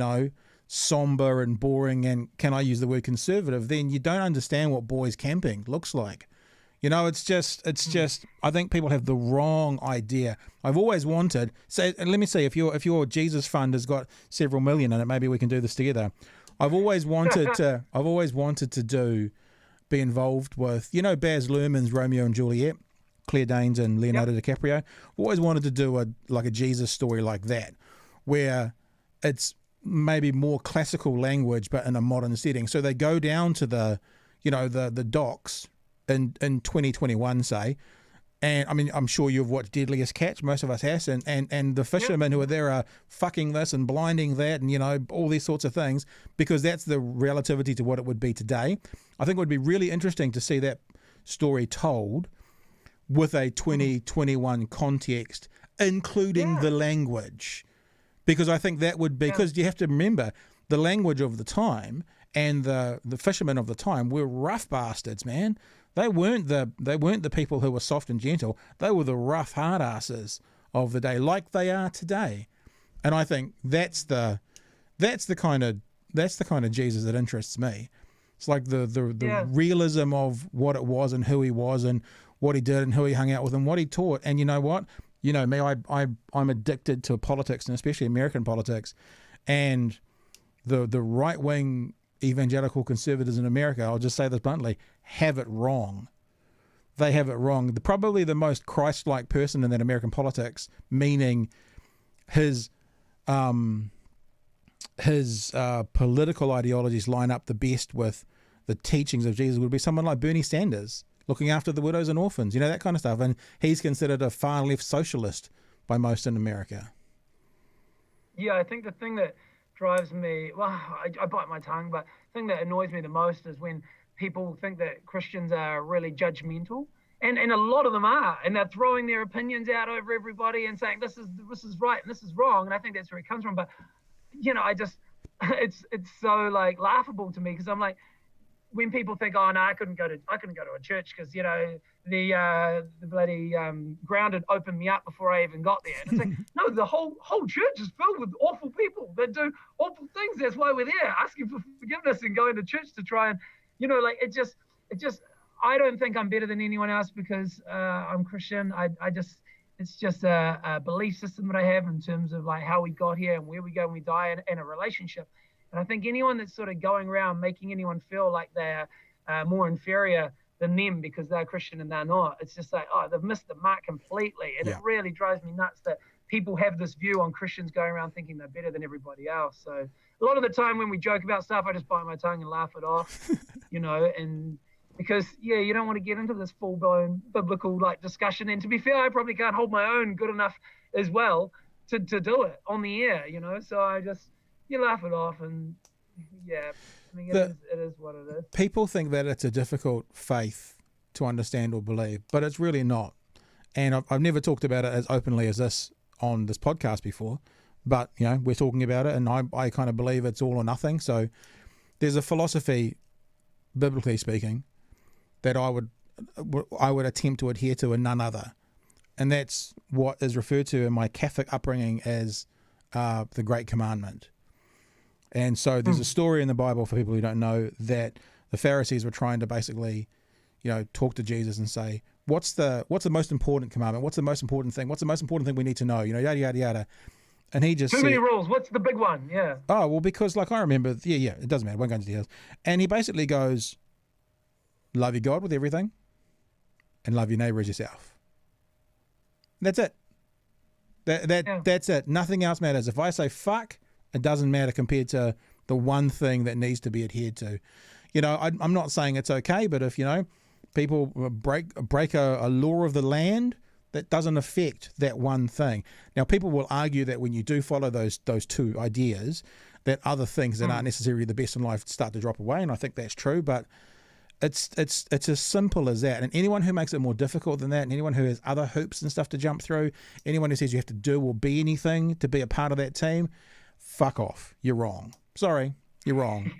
somber and boring and, can I use the word conservative, then you don't understand what boys camping looks like. It's just, I think people have the wrong idea. I've always wanted, let me see, if your Jesus fund has got several million in it, maybe we can do this together. I've always wanted to be involved with, Baz Luhrmann's Romeo and Juliet, Claire Danes and Leonardo DiCaprio. I've always wanted to do a Jesus story like that, where it's maybe more classical language but in a modern setting. So they go down to the docks in 2021, say, and I mean, I'm sure you've watched Deadliest Catch, most of us has, and the fishermen who are there are fucking this and blinding that and all these sorts of things, because that's the relativity to what it would be today. I think it would be really interesting to see that story told with a 2021 context, including the language. Because I think that would be, because you have to remember the language of the time and the fishermen of the time were rough bastards, man. They weren't the people who were soft and gentle. They were the rough hard asses of the day, like they are today. And I think that's the kind of Jesus that interests me. It's like the realism of what it was and who he was and what he did and who he hung out with and what he taught. And you know what? You know me, I'm addicted to politics, and especially American politics, and the right wing evangelical conservatives in America, I'll just say this bluntly, have it wrong. They have it wrong. Probably the most Christ-like person in that American politics, meaning his political ideologies line up the best with the teachings of Jesus, would be someone like Bernie Sanders, looking after the widows and orphans, that kind of stuff. And he's considered a far left socialist by most in America. Yeah, I think the thing that drives me, well, I bite my tongue, but the thing that annoys me the most is when people think that Christians are really judgmental. And a lot of them are, and they're throwing their opinions out over everybody and saying this is right and this is wrong. And I think that's where it comes from. But I just it's so like laughable to me, because I'm like, when people think, oh no, I couldn't go to a church because the bloody ground had opened me up before I even got there. And it's like, no, the whole church is filled with awful people that do awful things. That's why we're there, asking for forgiveness and going to church to try and it just I don't think I'm better than anyone else because I'm Christian. It's just a belief system that I have in terms of like how we got here and where we go when we die, and a relationship. And I think anyone that's sort of going around making anyone feel like they're more inferior than them because they're Christian and they're not, it's just like, oh, they've missed the mark completely. And It really drives me nuts that people have this view on Christians going around thinking they're better than everybody else. So a lot of the time when we joke about stuff, I just bite my tongue and laugh it off, and because, you don't want to get into this full-blown biblical like discussion. And to be fair, I probably can't hold my own good enough as well to do it on the air, So I just, you laugh it off, and it is what it is. People think that it's a difficult faith to understand or believe, but it's really not. And I've never talked about it as openly as this on this podcast before, but we're talking about it, and I kind of believe it's all or nothing. So there's a philosophy, biblically speaking, that I would attempt to adhere to, and none other, and that's what is referred to in my Catholic upbringing as the Great Commandment. And so there's a story in the Bible, for people who don't know, that the Pharisees were trying to basically, talk to Jesus and say, what's the most important commandment? What's the most important thing? What's the most important thing we need to know? Yada, yada, yada. And he just Too many rules. What's the big one? Yeah. Oh, well, because I remember, it doesn't matter. I won't go into details. And he basically goes, love your God with everything and love your neighbor as yourself. That's it. That's it. Nothing else matters. If I say fuck, it doesn't matter compared to the one thing that needs to be adhered to. I'm not saying it's okay, but if, people break a law of the land, that doesn't affect that one thing. Now, people will argue that when you do follow those two ideas, that other things that aren't necessarily the best in life start to drop away, and I think that's true, but it's as simple as that. And anyone who makes it more difficult than that, and anyone who has other hoops and stuff to jump through, anyone who says you have to do or be anything to be a part of that team, fuck off. You're wrong. Sorry, you're wrong.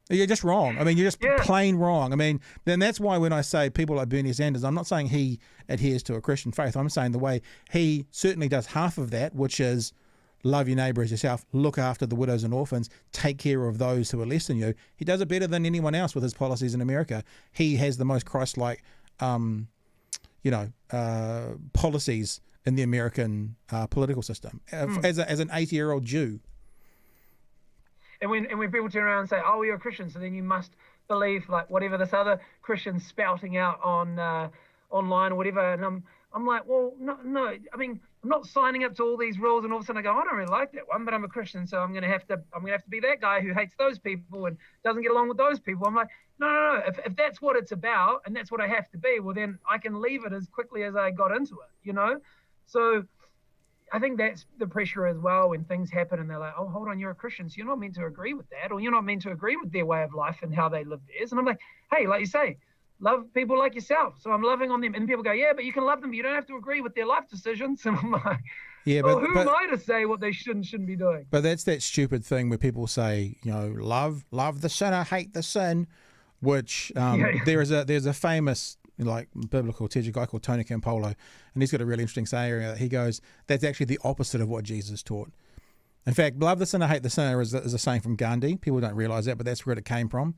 You're just wrong. I mean, you're just plain wrong. I mean, then that's why when I say people like Bernie Sanders, I'm not saying he adheres to a Christian faith. I'm saying the way he certainly does half of that, which is love your neighbor as yourself, look after the widows and orphans, take care of those who are less than you. He does it better than anyone else with his policies in America. He has the most Christ-like, policies in the American political system as an 80-year-old Jew. And when people turn around and say, "Oh, you're a Christian, so then you must believe like whatever this other Christian's spouting out on online or whatever," and I'm like, well, no. I mean, I'm not signing up to all these rules, and all of a sudden I go, I don't really like that one, but I'm a Christian, so I'm gonna have to be that guy who hates those people and doesn't get along with those people. I'm like, no. If that's what it's about and that's what I have to be, well then I can leave it as quickly as I got into it, So I think that's the pressure as well when things happen and they're like, oh, hold on, you're a Christian, so you're not meant to agree with that, or you're not meant to agree with their way of life and how they live theirs. And I'm like, hey, like you say, love people like yourself. So I'm loving on them. And people go, yeah, but you can love them, but you don't have to agree with their life decisions. And I'm like, who am I to say what they shouldn't be doing? But that's that stupid thing where people say, love the sinner, hate the sin, which there's a famous biblical teacher, guy called Tony Campolo, and he's got a really interesting saying. He goes, that's actually the opposite of what Jesus taught. In fact, love the sinner, hate the sinner is a saying from Gandhi. People don't realize that, but that's where it came from.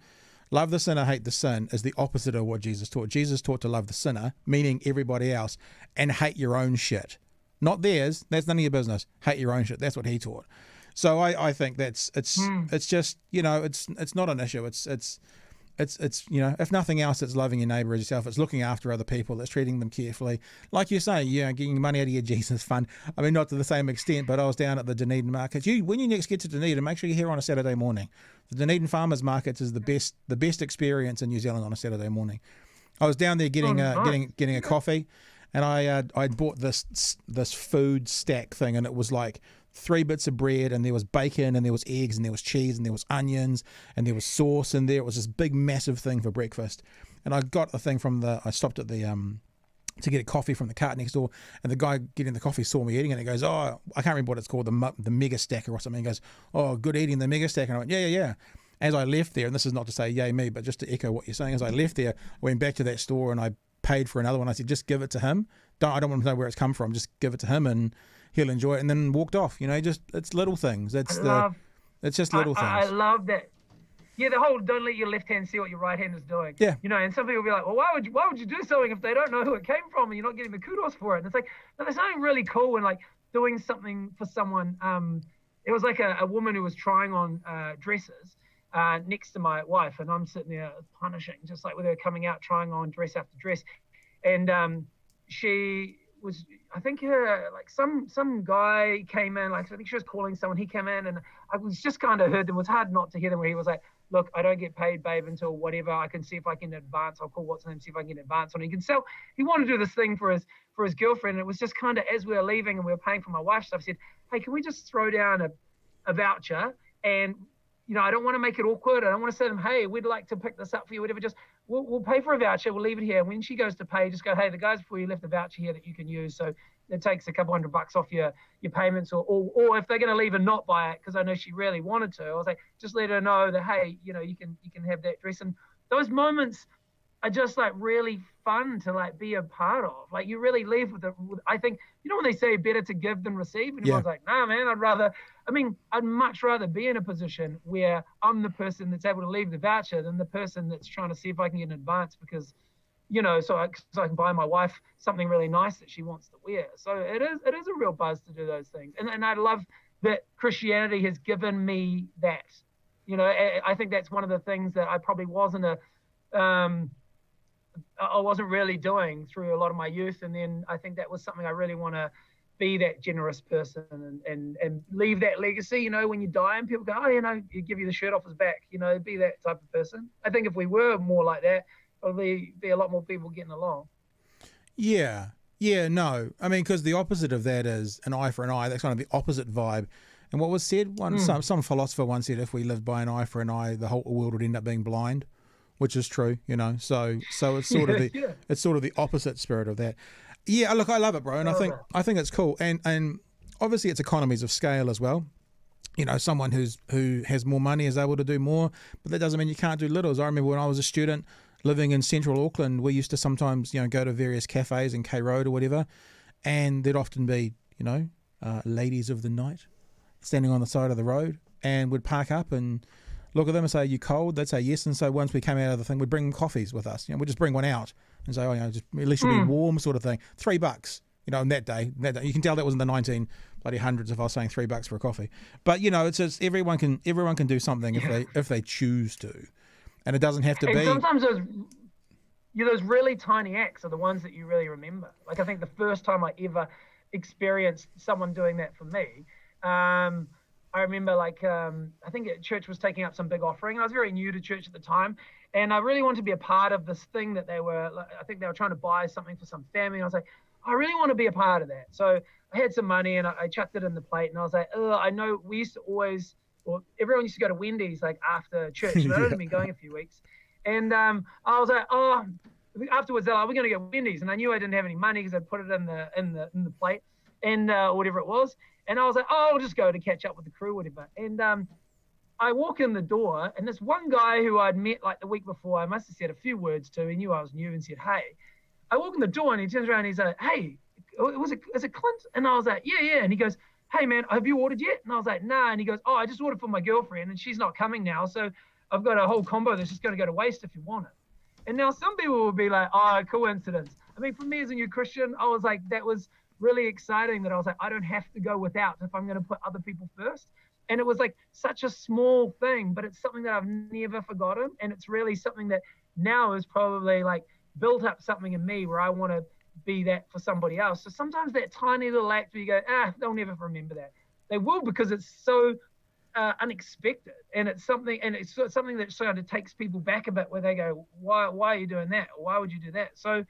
Love the sinner, hate the sin is the opposite of what Jesus taught. Jesus taught to love the sinner, meaning everybody else, and hate your own shit. Not theirs. That's none of your business. Hate your own shit. That's what he taught. So I think it's just, it's not an issue. It's if nothing else, it's loving your neighbour as yourself. It's looking after other people. It's treating them carefully. Like you say, getting money out of your Jesus fund. I mean, not to the same extent, but I was down at the Dunedin market. When you next get to Dunedin, make sure you're here on a Saturday morning. The Dunedin Farmers Markets is the best experience in New Zealand on a Saturday morning. I was down there getting a coffee, and I'd bought this food stack thing, and it was like 3 bits of bread, and there was bacon, and there was eggs, and there was cheese, and there was onions, and there was sauce in there. It was this big, massive thing for breakfast. And I got the thing I stopped at the to get a coffee from the cart next door, and the guy getting the coffee saw me eating it, and he goes, "Oh, I can't remember what it's called, the mega stacker or something." He goes, "Oh, good eating the mega stacker." And I went, "Yeah." As I left there, and this is not to say yay me, but just to echo what you're saying, as I left there, I went back to that store and I paid for another one. I said, just give it to him. I don't want to know where it's come from. Just give it to him and he'll enjoy it. And then walked off. It's little things. It's just little things. I love that. Yeah, the whole don't let your left hand see what your right hand is doing. Yeah. And some people will be like, well, why would you do something if they don't know who it came from and you're not getting the kudos for it? And it's like, no, there's something really cool in like doing something for someone. It was like a woman who was trying on dresses next to my wife, and I'm sitting there punishing, just like with her coming out, trying on dress after dress. And she was, I think some guy came in, like I think she was calling someone, he came in, and I was just kind of heard them. It was hard not to hear them, where he was like, look, I don't get paid, babe, until whatever. I can see if I can advance. I'll call what's her name, see if I can get advance on it. He can sell. He wanted to do this thing for his girlfriend. And it was just kind of, as we were leaving and we were paying for my wife's stuff, I said, hey, can we just throw down a voucher? And I don't want to make it awkward. I don't want to say to them, hey, we'd like to pick this up for you, whatever. Just we'll pay for a voucher. We'll leave it here. And when she goes to pay, just go, hey, the guys before you left a voucher here that you can use. So it takes a couple $100 off your payments, or if they're going to leave and not buy it, because I know she really wanted to, I was like, just let her know that, hey, you can have that dress. And those moments are just like really fun to like be a part of. Like you really leave with I think, when they say better to give than receive, and everyone's like, nah, man, I'd much rather be in a position where I'm the person that's able to leave the voucher than the person that's trying to see if I can get an advance, because, so I can buy my wife something really nice that she wants to wear. So it is a real buzz to do those things. And I love that Christianity has given me that. I think that's one of the things that I probably I wasn't really doing through a lot of my youth. And then I think that was something I really want to be, that generous person and leave that legacy, when you die and people go, oh, you give you the shirt off his back, be that type of person. I think if we were more like that, probably be a lot more people getting along. Yeah, no. I mean, because the opposite of that is an eye for an eye. That's kind of the opposite vibe. And what was said, some philosopher once said, if we lived by an eye for an eye, the whole world would end up being blind. Which is true, So it's sort of it's sort of the opposite spirit of that. Yeah, look, I love it, bro, and I think it's cool, and obviously it's economies of scale as well. Someone who has more money is able to do more, but that doesn't mean you can't do littles. I remember when I was a student living in central Auckland, we used to sometimes go to various cafes in K Road or whatever, and there'd often be ladies of the night standing on the side of the road, and we'd park up and look at them and say, are you cold? They'd say yes. And so once we came out of the thing, we'd bring them coffees with us. We'd just bring one out and say, just at least you'll be warm, sort of thing. $3, on that day. You can tell that was in the 1900s if I was saying $3 for a coffee. But it's just everyone can do something if they choose to, and it doesn't have to be. Sometimes those really tiny acts are the ones that you really remember. Like I think the first time I ever experienced someone doing that for me. I remember I think church was taking up some big offering. I was very new to church at the time, and I really wanted to be a part of this thing that I think they were trying to buy something for some family. And I was like, I really want to be a part of that. So I had some money and I chucked it in the plate, and I was like, I know we used to everyone used to go to Wendy's like after church. And I hadn't been going a few weeks. And I was like, afterwards they're like, we're going to go to Wendy's. And I knew I didn't have any money because I'd put it in the plate and whatever it was. And I was like, I'll just go to catch up with the crew, whatever. And I walk in the door, and this one guy who I'd met like the week before, I must have said a few words to. He knew I was new and said, hey. I walk in the door, and he turns around and he's like, hey, is it Clint? And I was like, yeah. And he goes, hey, man, have you ordered yet? And I was like, nah. And he goes, I just ordered for my girlfriend, and she's not coming now. So I've got a whole combo that's just going to go to waste if you want it. And now some people will be like, coincidence. I mean, for me as a new Christian, I was like, that was really exciting that I was like, I don't have to go without if I'm going to put other people first. And it was like such a small thing, but it's something that I've never forgotten. And it's really something that now is probably like built up something in me where I want to be that for somebody else. So sometimes that tiny little act where you go, they'll never remember that. They will, because it's so unexpected, and it's something that sort of takes people back a bit, where they go, why are you doing that? Or why would you do that? So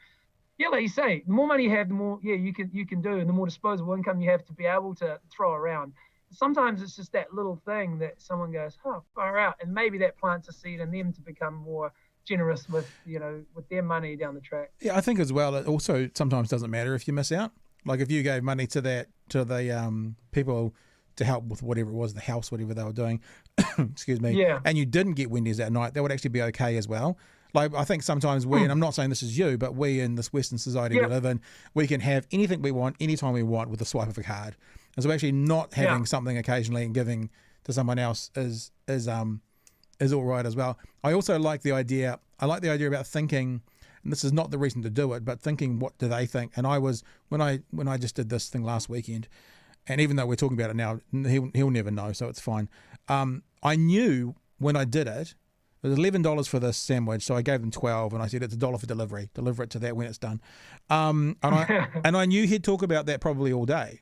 yeah, like you say, the more money you have, the more you can do, and the more disposable income you have to be able to throw around. Sometimes it's just that little thing that someone goes, far out, and maybe that plants a seed in them to become more generous with their money down the track. Yeah, I think as well, it also sometimes doesn't matter if you miss out. Like if you gave money to the people to help with whatever it was, the house, whatever they were doing, excuse me, yeah, and you didn't get Wendy's that night, that would actually be okay as well. Like I think sometimes we, and I'm not saying this is you, but we in this Western society we live in, we can have anything we want, anytime we want with a swipe of a card. And so actually not having something occasionally and giving to someone else is all right as well. I also like the idea. I like the idea about thinking, and this is not the reason to do it, but thinking, what do they think? And I was when I just did this thing last weekend, and even though we're talking about it now, he'll never know, so it's fine. I knew when I did it. It was $11 for this sandwich, so I gave them 12, and I said it's $1 for delivery. Deliver it to that when it's done. And I knew he'd talk about that probably all day,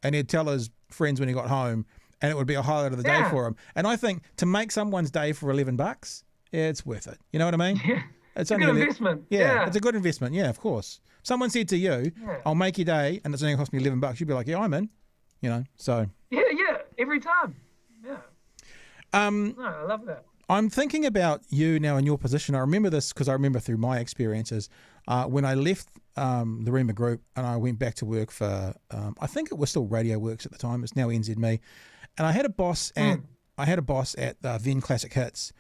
and he'd tell his friends when he got home, and it would be a highlight of the day for him. And I think to make someone's day for $11, it's worth it. You know what I mean? Yeah. It's a good investment. Yeah, it's a good investment. Yeah, of course. If someone said to you, "I'll make your day," and it's only cost me $11, you'd be like, "Yeah, I'm in." You know, so. Yeah, every time. Yeah. No, I love that. I'm thinking about you now in your position. I remember this because I remember through my experiences when I left the Rema Group and I went back to work for, I think it was still Radio Works at the time. It's now NZME. And I had a boss at then Classic Hits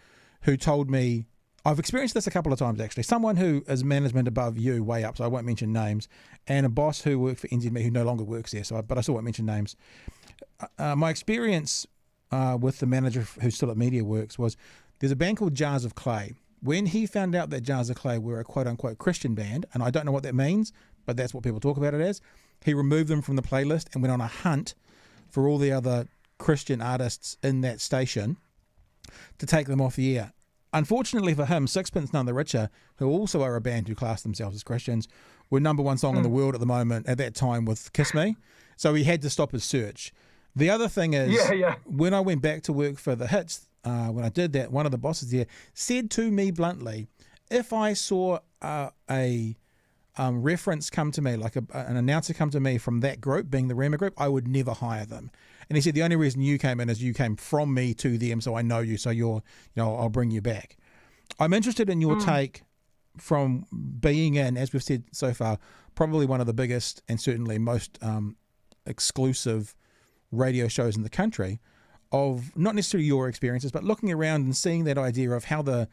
who told me, I've experienced this a couple of times actually, someone who is management above you way up, so I won't mention names, and a boss who worked for NZME who no longer works there, but I still won't mention names. My experience with the manager who's still at MediaWorks was there's a band called Jars of Clay. When he found out that Jars of Clay were a quote-unquote Christian band, and I don't know what that means, but that's what people talk about it as, he removed them from the playlist and went on a hunt for all the other Christian artists in that station to take them off the air. Unfortunately for him, Sixpence None the Richer, who also are a band who class themselves as Christians, were number one song in the world at the moment at that time with Kiss Me. So he had to stop his search. The other thing is, when I went back to work for the Hits, when I did that, one of the bosses there said to me bluntly, if I saw a reference come to me, like an announcer come to me from that group, being the Rema Group, I would never hire them. And he said, the only reason you came in is you came from me to them, so I know you, so I'll bring you back. I'm interested in your take from being in, as we've said so far, probably one of the biggest and certainly most exclusive radio shows in the country, of not necessarily your experiences, but looking around and seeing that idea of how the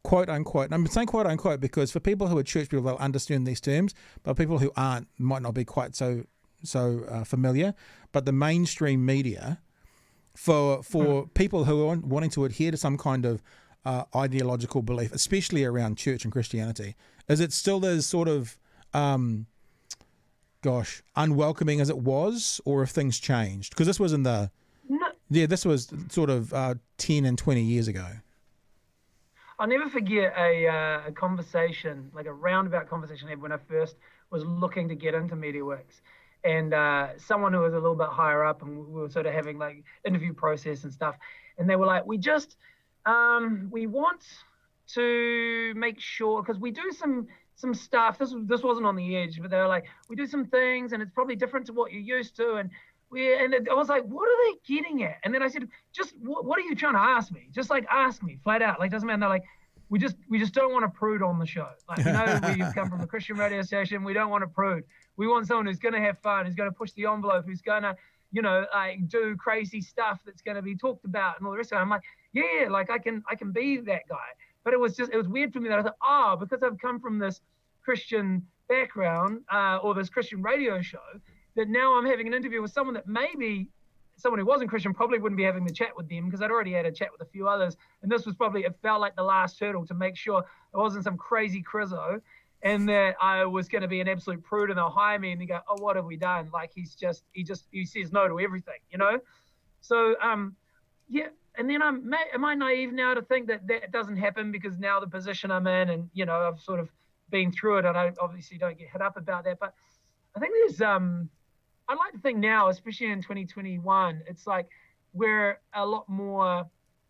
quote unquote, and I'm saying quote unquote because for people who are church people, they'll understand these terms, but people who aren't might not be quite so familiar. But the mainstream media, for people who are wanting to adhere to some kind of ideological belief, especially around church and Christianity, is it still as sort of unwelcoming as it was, or have things changed? Because this was in the this was sort of 10 and 20 years ago. I'll never forget a conversation, like a roundabout conversation I had when I first was looking to get into MediaWorks. And someone who was a little bit higher up, and we were sort of having like interview process and stuff. And they were like, we want to make sure, because we do some stuff, this wasn't on the edge, but they were like, we do some things and it's probably different to what you're used to. And I was like, what are they getting at? And then I said, just what are you trying to ask me? Just like ask me flat out. Like, doesn't matter. They're like, we just don't want a prude on the show. Like, we've come from a Christian radio station. We don't want a prude. We want someone who's going to have fun, who's going to push the envelope, who's going to, like do crazy stuff that's going to be talked about and all the rest of it. I'm like, yeah, like I can be that guy. But it was weird for me that I thought, because I've come from this Christian background or this Christian radio show, that now I'm having an interview with someone that maybe someone who wasn't Christian probably wouldn't be having the chat with them, because I'd already had a chat with a few others. And this was probably, it felt like the last hurdle to make sure it wasn't some crazy Crizzo and that I was going to be an absolute prude and they'll hire me and they go, oh, what have we done? Like he says no to everything, So yeah. And then am I naive now to think that that doesn't happen because now the position I'm in, and I've sort of been through it, and I obviously don't get hit up about that. But I think there's I like to think now, especially in 2021, it's like we're a lot more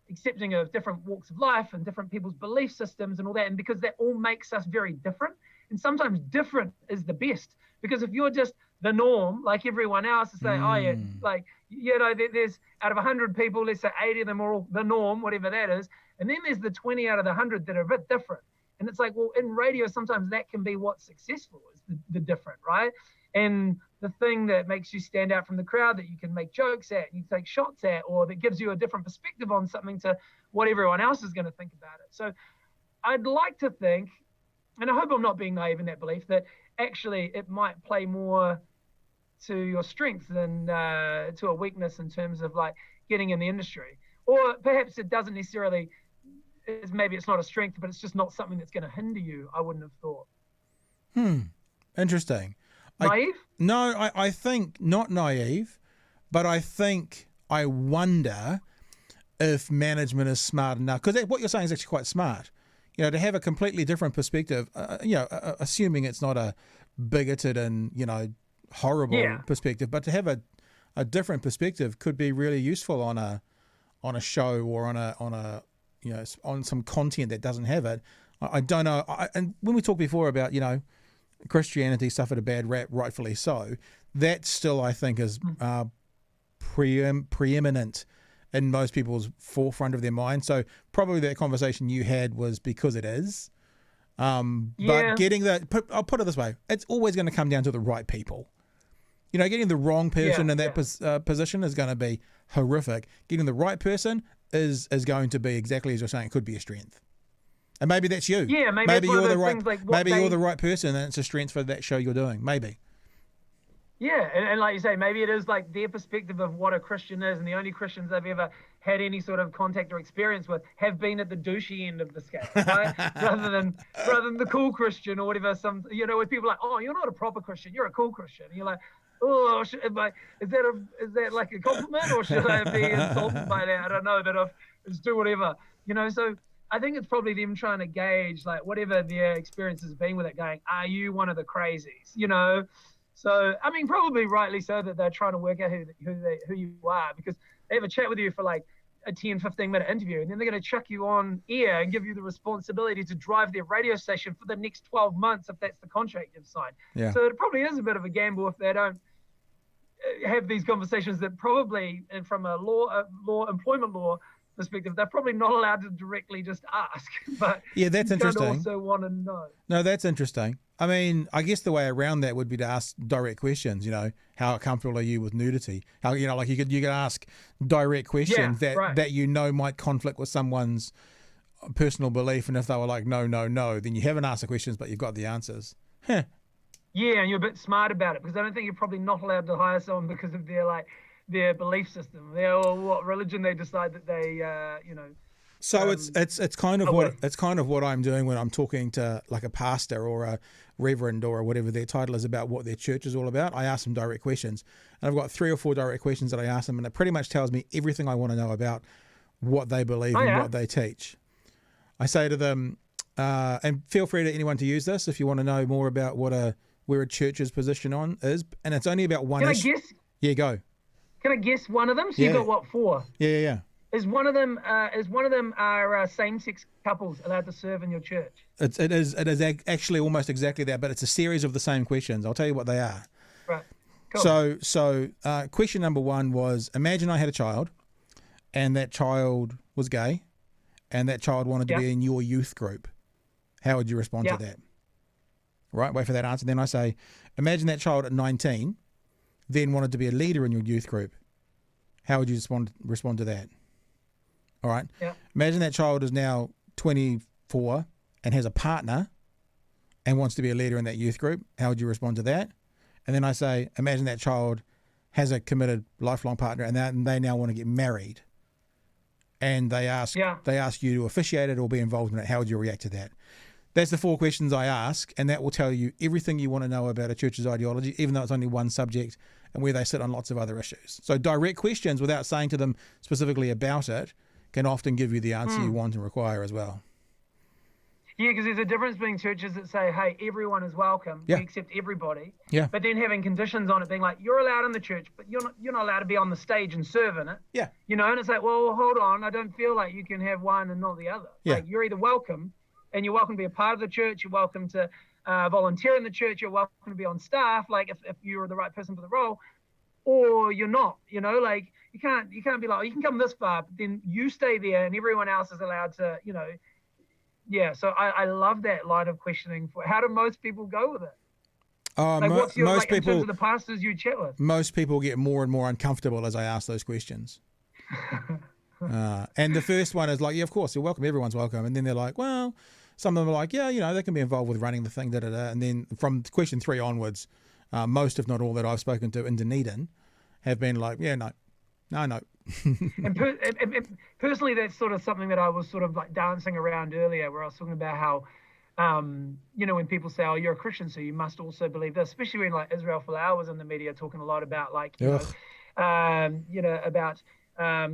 accepting of different walks of life and different people's belief systems and all that. And because that all makes us very different, and sometimes different is the best. Because if you're just the norm, like everyone else, it's like, oh yeah, like, there's out of 100 people, let's say 80 of them are all the norm, whatever that is. And then there's the 20 out of the 100 that are a bit different. And it's like, well, in radio, sometimes that can be what's successful, is the different, right? And the thing that makes you stand out from the crowd, that you can make jokes at, you take shots at, or that gives you a different perspective on something to what everyone else is going to think about it. So I'd like to think, and I hope I'm not being naive in that belief, that actually it might play more to your strength than to a weakness in terms of like getting in the industry. Or perhaps it doesn't necessarily, maybe it's not a strength, but it's just not something that's going to hinder you, I wouldn't have thought. Interesting. Naive? I think not naive, but I wonder if management is smart enough, because what you're saying is actually quite smart. To have a completely different perspective, assuming it's not a bigoted and, horrible perspective, but to have a different perspective could be really useful on a show or on some content that doesn't have it. I don't know. And when we talked before about, Christianity suffered a bad rap, rightfully so, that still, I think, is preeminent in most people's forefront of their mind. So probably that conversation you had was because it is. But getting I'll put it this way, it's always going to come down to the right people. Getting the wrong person in that position is going to be horrific. Getting the right person is going to be exactly as you're saying, it could be a strength. And maybe that's you. Yeah, maybe you're the right. You're the right person, and it's a strength for that show you're doing. Maybe. Yeah, and like you say, maybe it is like their perspective of what a Christian is, and the only Christians I've ever had any sort of contact or experience with have been at the douchey end of the scale, right? rather than the cool Christian or whatever. Where people are like, oh, you're not a proper Christian, you're a cool Christian. And you're like, oh, is that like a compliment, or should I be insulted by that? I don't know, that I've just do whatever, So I think it's probably them trying to gauge like whatever their experience has been with it, going, are you one of the crazies, So, I mean, probably rightly so that they're trying to work out who you are, because they have a chat with you for like a 10, 15-minute interview, and then they're going to chuck you on air and give you the responsibility to drive their radio station for the next 12 months if that's the contract you've signed. Yeah. So it probably is a bit of a gamble if they don't have these conversations that probably, and from a employment law perspective, they're probably not allowed to directly just ask. But yeah, that's interesting. You also want to know. No, that's interesting. I mean, I guess the way around that would be to ask direct questions. How comfortable are you with nudity? How like you could ask direct questions that might conflict with someone's personal belief, and if they were like no, then you haven't asked the questions, but you've got the answers. Huh. Yeah, and you're a bit smart about it, because I don't think you're probably not allowed to hire someone because of their belief system, or what religion they decide that they, So it's kind of what I'm doing when I'm talking to like a pastor or a reverend or whatever their title is about what their church is all about. I ask them direct questions, and I've got 3 or 4 direct questions that I ask them, and it pretty much tells me everything I want to know about what they believe and what they teach. I say to them, and feel free to anyone to use this if you want to know more about where a church's position is, and it's only about one. Can I guess? Yeah, go. Can I guess one of them? So you got what, 4? Yeah. Is one of them are same-sex couples allowed to serve in your church? It is actually almost exactly that, but it's a series of the same questions. I'll tell you what they are. Right. Cool. So question number 1 was, imagine I had a child, and that child was gay, and that child wanted to be in your youth group. How would you respond to that? Right. Wait for that answer. Then I say, imagine that child at 19. Then wanted to be a leader in your youth group. How would you respond to that? All right. Yeah. Imagine that child is now 24 and has a partner and wants to be a leader in that youth group. How would you respond to that? And then I say, imagine that child has a committed lifelong partner and they now want to get married. And they ask you to officiate it or be involved in it. How would you react to that? That's the 4 questions I ask, and that will tell you everything you want to know about a church's ideology, even though it's only one subject and where they sit on lots of other issues. So direct questions without saying to them specifically about it can often give you the answer you want and require as well. Yeah, because there's a difference between churches that say, hey, everyone is welcome, we accept everybody, but then having conditions on it being like, you're allowed in the church, but you're not allowed to be on the stage and serve in it. Yeah. You know, and it's like, well, hold on, I don't feel like you can have one and not the other. Yeah. Like, you're either welcome, and you're welcome to be a part of the church, you're welcome to volunteer in the church, you're welcome to be on staff, like if you're the right person for the role, or you're not, you know, like you can't be like, oh, you can come this far, but then you stay there and everyone else is allowed to, you know. Yeah, so I love that line of questioning. How do most people go with it? Like, what's your, most like, people, in terms of the pastors you chat with? Most people get more and more uncomfortable as I ask those questions. And the first one is like, yeah, of course, you're welcome. Everyone's welcome. And then they're like, well, some of them are like, yeah, you know, they can be involved with running the thing, da-da-da. And then from question 3 onwards, most, if not all, that I've spoken to in Dunedin have been like, yeah, no. And personally, that's sort of something that I was sort of like dancing around earlier, where I was talking about how, you know, when people say, oh, you're a Christian, so you must also believe this, especially when like Israel Folau was in the media talking a lot about like, you know, about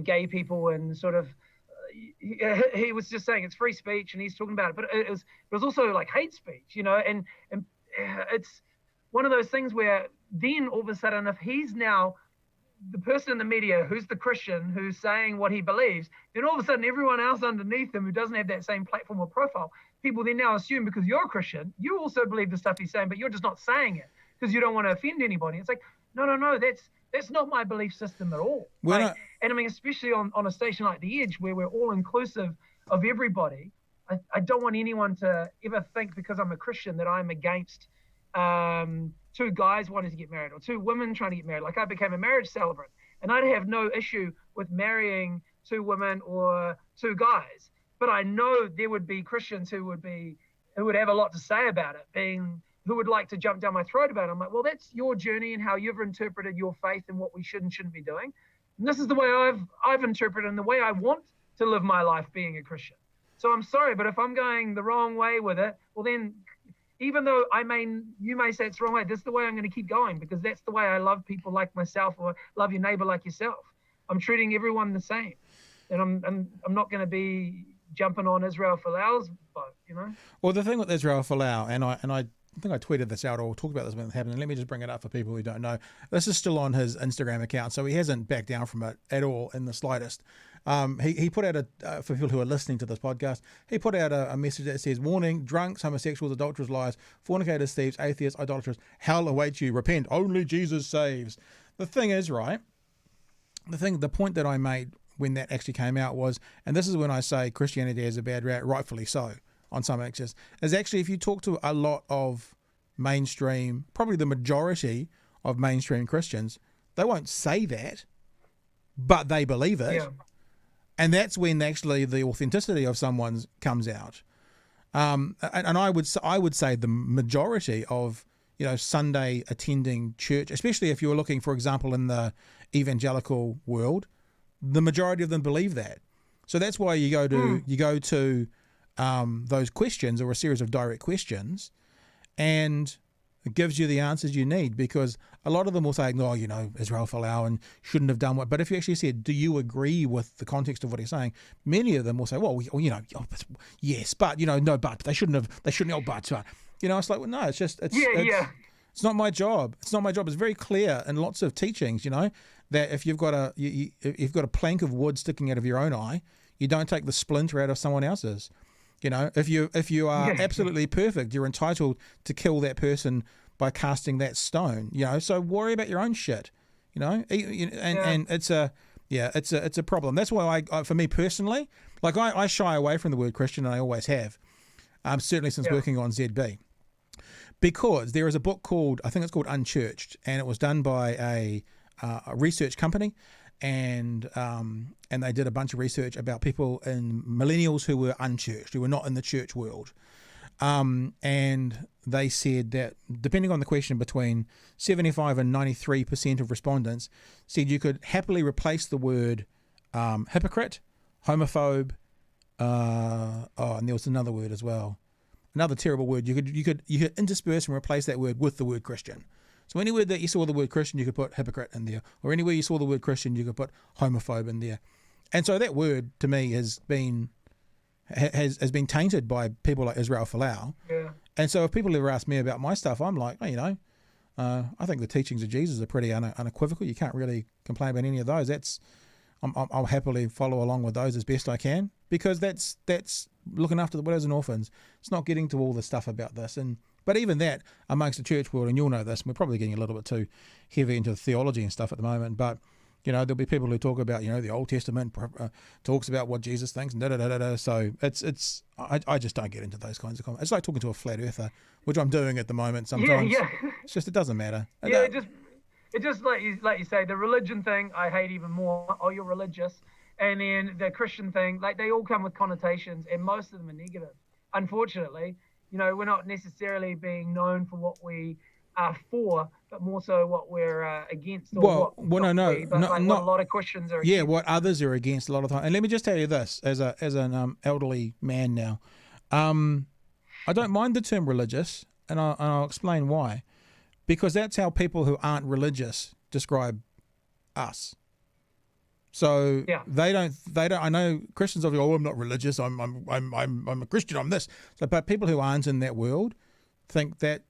gay people and sort of, he was just saying it's free speech and he's talking about it, but it was also like hate speech, you know, and it's one of those things where then all of a sudden, if he's now the person in the media who's the Christian who's saying what he believes, then all of a sudden everyone else underneath him who doesn't have that same platform or profile, people then now assume because you're a Christian, you also believe the stuff he's saying, but you're just not saying it because you don't want to offend anybody. It's like, no, that's not my belief system at all. And I mean, especially on a station like The Edge, where we're all inclusive of everybody, I don't want anyone to ever think because I'm a Christian that I'm against two guys wanting to get married or two women trying to get married. Like, I became a marriage celebrant and I'd have no issue with marrying two women or two guys, but I know there would be Christians who would have a lot to say about it, who would like to jump down my throat about it. I'm like, well, that's your journey and how you've interpreted your faith and what we should and shouldn't be doing. And this is the way I've interpreted and the way I want to live my life being a Christian. So I'm sorry, but if I'm going the wrong way with it, well then, even though you may say it's the wrong way, this is the way I'm going to keep going because that's the way I love people like myself or love your neighbor like yourself. I'm treating everyone the same, and I'm not going to be jumping on Israel Folau's boat, you know. Well, the thing with Israel Folau, and I think I tweeted this out or talked about this when it happened. And let me just bring it up for people who don't know. This is still on his Instagram account, so he hasn't backed down from it at all in the slightest. He put out for people who are listening to this podcast, he put out a message that says, warning, drunks, homosexuals, adulterers, liars, fornicators, thieves, atheists, idolaters, hell awaits you, repent, only Jesus saves. The thing is, right, the point that I made when that actually came out was, and this is when I say Christianity has a bad rap, rightfully so, on some axis, is actually if you talk to a lot of mainstream, probably the majority of mainstream Christians, they won't say that, but they believe it. Yeah. And that's when actually the authenticity of someone's comes out. And I would say the majority of, you know, Sunday attending church, especially if you're looking, for example, in the evangelical world, the majority of them believe that. So that's why you go to those questions or a series of direct questions, and it gives you the answers you need, because a lot of them will say, oh, you know, Israel Folau and shouldn't have done what. But if you actually said, do you agree with the context of what he's saying? Many of them will say, well, you know, yes, but, you know, no, but they shouldn't have, but, you know, it's like, well, no, it's not my job. It's not my job. It's very clear in lots of teachings, you know, that if you've got a plank of wood sticking out of your own eye, you don't take the splinter out of someone else's. You know, if you are absolutely perfect, you're entitled to kill that person by casting that stone. You know, so worry about your own shit. You know, and it's a problem. That's why I for me personally, like I shy away from the word Christian, and I always have. Certainly since working on ZB, because there is a book called, I think it's called Unchurched, and it was done by a research company. And they did a bunch of research about people and millennials who were unchurched, who were not in the church world. And they said that depending on the question, between 75 and 93% of respondents said you could happily replace the word hypocrite, homophobe, and there was another word as well, another terrible word. You could intersperse and replace that word with the word Christian. So anywhere that you saw the word Christian, you could put hypocrite in there, or anywhere you saw the word Christian, you could put homophobe in there. And so that word to me has been tainted by people like Israel Folau. Yeah. And so if people ever ask me about my stuff, I'm like, oh, I think the teachings of Jesus are pretty unequivocal. You can't really complain about any of those. I'll happily follow along with those as best I can, because that's looking after the widows and orphans. It's not getting to all the stuff about this. But even that amongst the church world, and you'll know this, we're probably getting a little bit too heavy into the theology and stuff at the moment, but there'll be people who talk about, the Old Testament talks about what Jesus thinks and da-da-da-da-da. So I just don't get into those kinds of comments. It's like talking to a flat earther, which I'm doing at the moment sometimes. Yeah. It's just, it doesn't matter. Yeah, it just like you say, the religion thing I hate even more. Oh, you're religious. And then the Christian thing, like they all come with connotations, and most of them are negative. Unfortunately, we're not necessarily being known for what we are for, but more so what we're against. Or what a lot of Christians are against. Yeah, what others are against a lot of the time. And let me just tell you this, as an elderly man now, I don't mind the term religious, and I'll explain why. Because that's how people who aren't religious describe us. So they don't. I know Christians are like, oh, I'm not religious. I'm a Christian. I'm this. So, but people who aren't in that world think that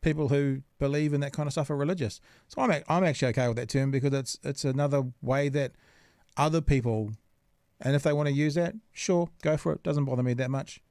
people who believe in that kind of stuff are religious. So I'm actually okay with that term, because it's another way that other people, and if they want to use that, sure, go for it. Doesn't bother me that much.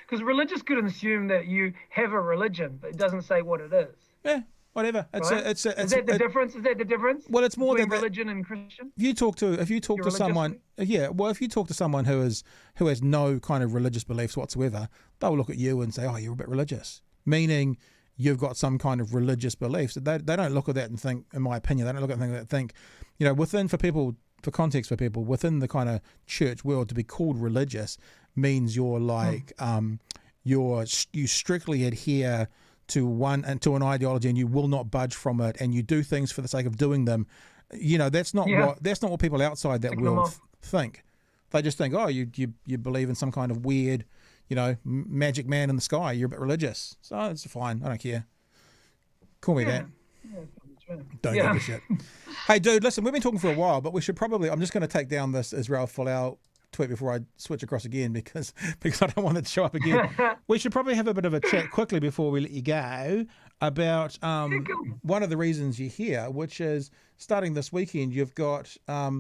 Because religious could assume that you have a religion, but it doesn't say what it is. Yeah, whatever. Is that the difference? Is that the difference? Well, it's more between than religion and Christian. If you talk to someone, if you talk to someone who has no kind of religious beliefs whatsoever, they'll look at you and say, "Oh, you're a bit religious," meaning you've got some kind of religious beliefs. They don't look at that and think, in my opinion, they don't look at that and think, for context for people within the kind of church world, to be called religious means you're like you strictly adhere to an ideology, and you will not budge from it, and you do things for the sake of doing them. That's not what people outside that world think. They just think, oh, you believe in some kind of weird, magic man in the sky. You're a bit religious, so it's fine. I don't care. Call me that. Don't give a shit. Hey, dude, listen, we've been talking for a while, but we should probably, I'm just going to take down this Israel Folau tweet before I switch across again, because I don't want it to show up again. We should probably have a bit of a chat quickly before we let you go about one of the reasons you're here, which is starting this weekend, you've got a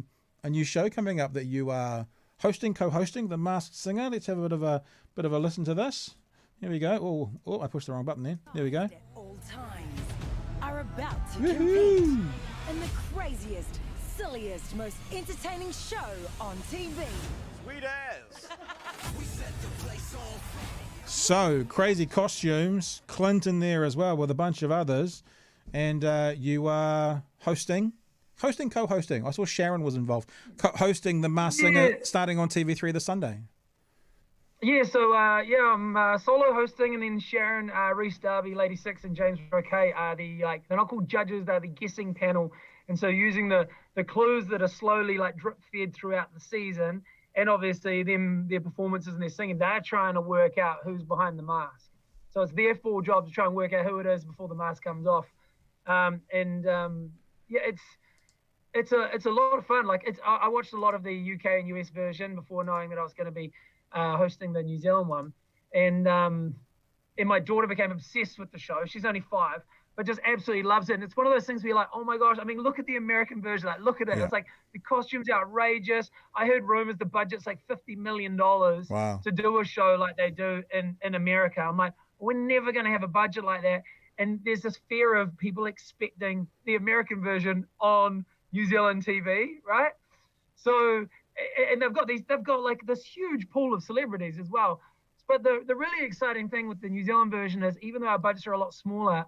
new show coming up that you are co-hosting, The Masked Singer. Let's have a bit of a listen to this. Here we go. Oh, I pushed the wrong button there. There we go. At all times are about to compete in the craziest, silliest, most entertaining show on TV. Sweet ass. So, crazy costumes, Clint in there as well with a bunch of others, and you are co-hosting. I saw Sharon was involved. Hosting The Masked Singer, starting on TV3 this Sunday. Yeah, so I'm solo hosting, and then Sharon, Reese Darby, Lady Six, and James Roquet are they're not called judges, they're the guessing panel. And so using the clues that are slowly drip fed throughout the season, and obviously their performances and their singing, they're trying to work out who's behind the mask. So it's their full job to try and work out who it is before the mask comes off. It's a lot of fun. I watched a lot of the UK and US version before knowing that I was going to be hosting the New Zealand one, and my daughter became obsessed with the show. She's only 5, but just absolutely loves it. And it's one of those things where you're like, oh my gosh, I mean, look at the American version. Look at it. Yeah. It's like the costumes are outrageous. I heard rumors the budget's like $50 million to do a show like they do in America. I'm like, we're never going to have a budget like that. And there's this fear of people expecting the American version on New Zealand TV, right? So, and they've got this huge pool of celebrities as well. But the really exciting thing with the New Zealand version is, even though our budgets are a lot smaller,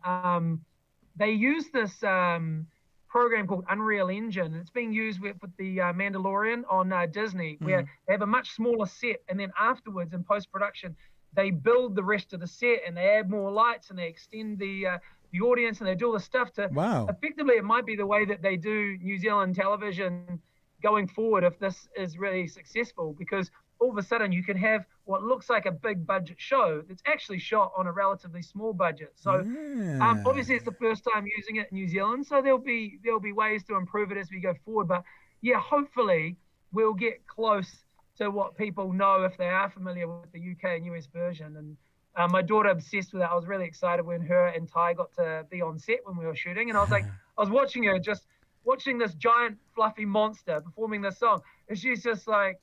they use this program called Unreal Engine. It's being used with the Mandalorian on Disney, where they have a much smaller set, and then afterwards in post-production, they build the rest of the set, and they add more lights, and they extend the audience, and they do all the stuff to effectively, it might be the way that they do New Zealand television going forward if this is really successful, because all of a sudden you can have what looks like a big budget show that's actually shot on a relatively small budget. So obviously it's the first time using it in New Zealand, so there'll be ways to improve it as we go forward. But yeah, hopefully we'll get close to what people know if they are familiar with the UK and US version. And my daughter obsessed with it. I was really excited when her and Ty got to be on set when we were shooting, and I was like, I was watching her, just watching this giant fluffy monster performing this song, and she's just like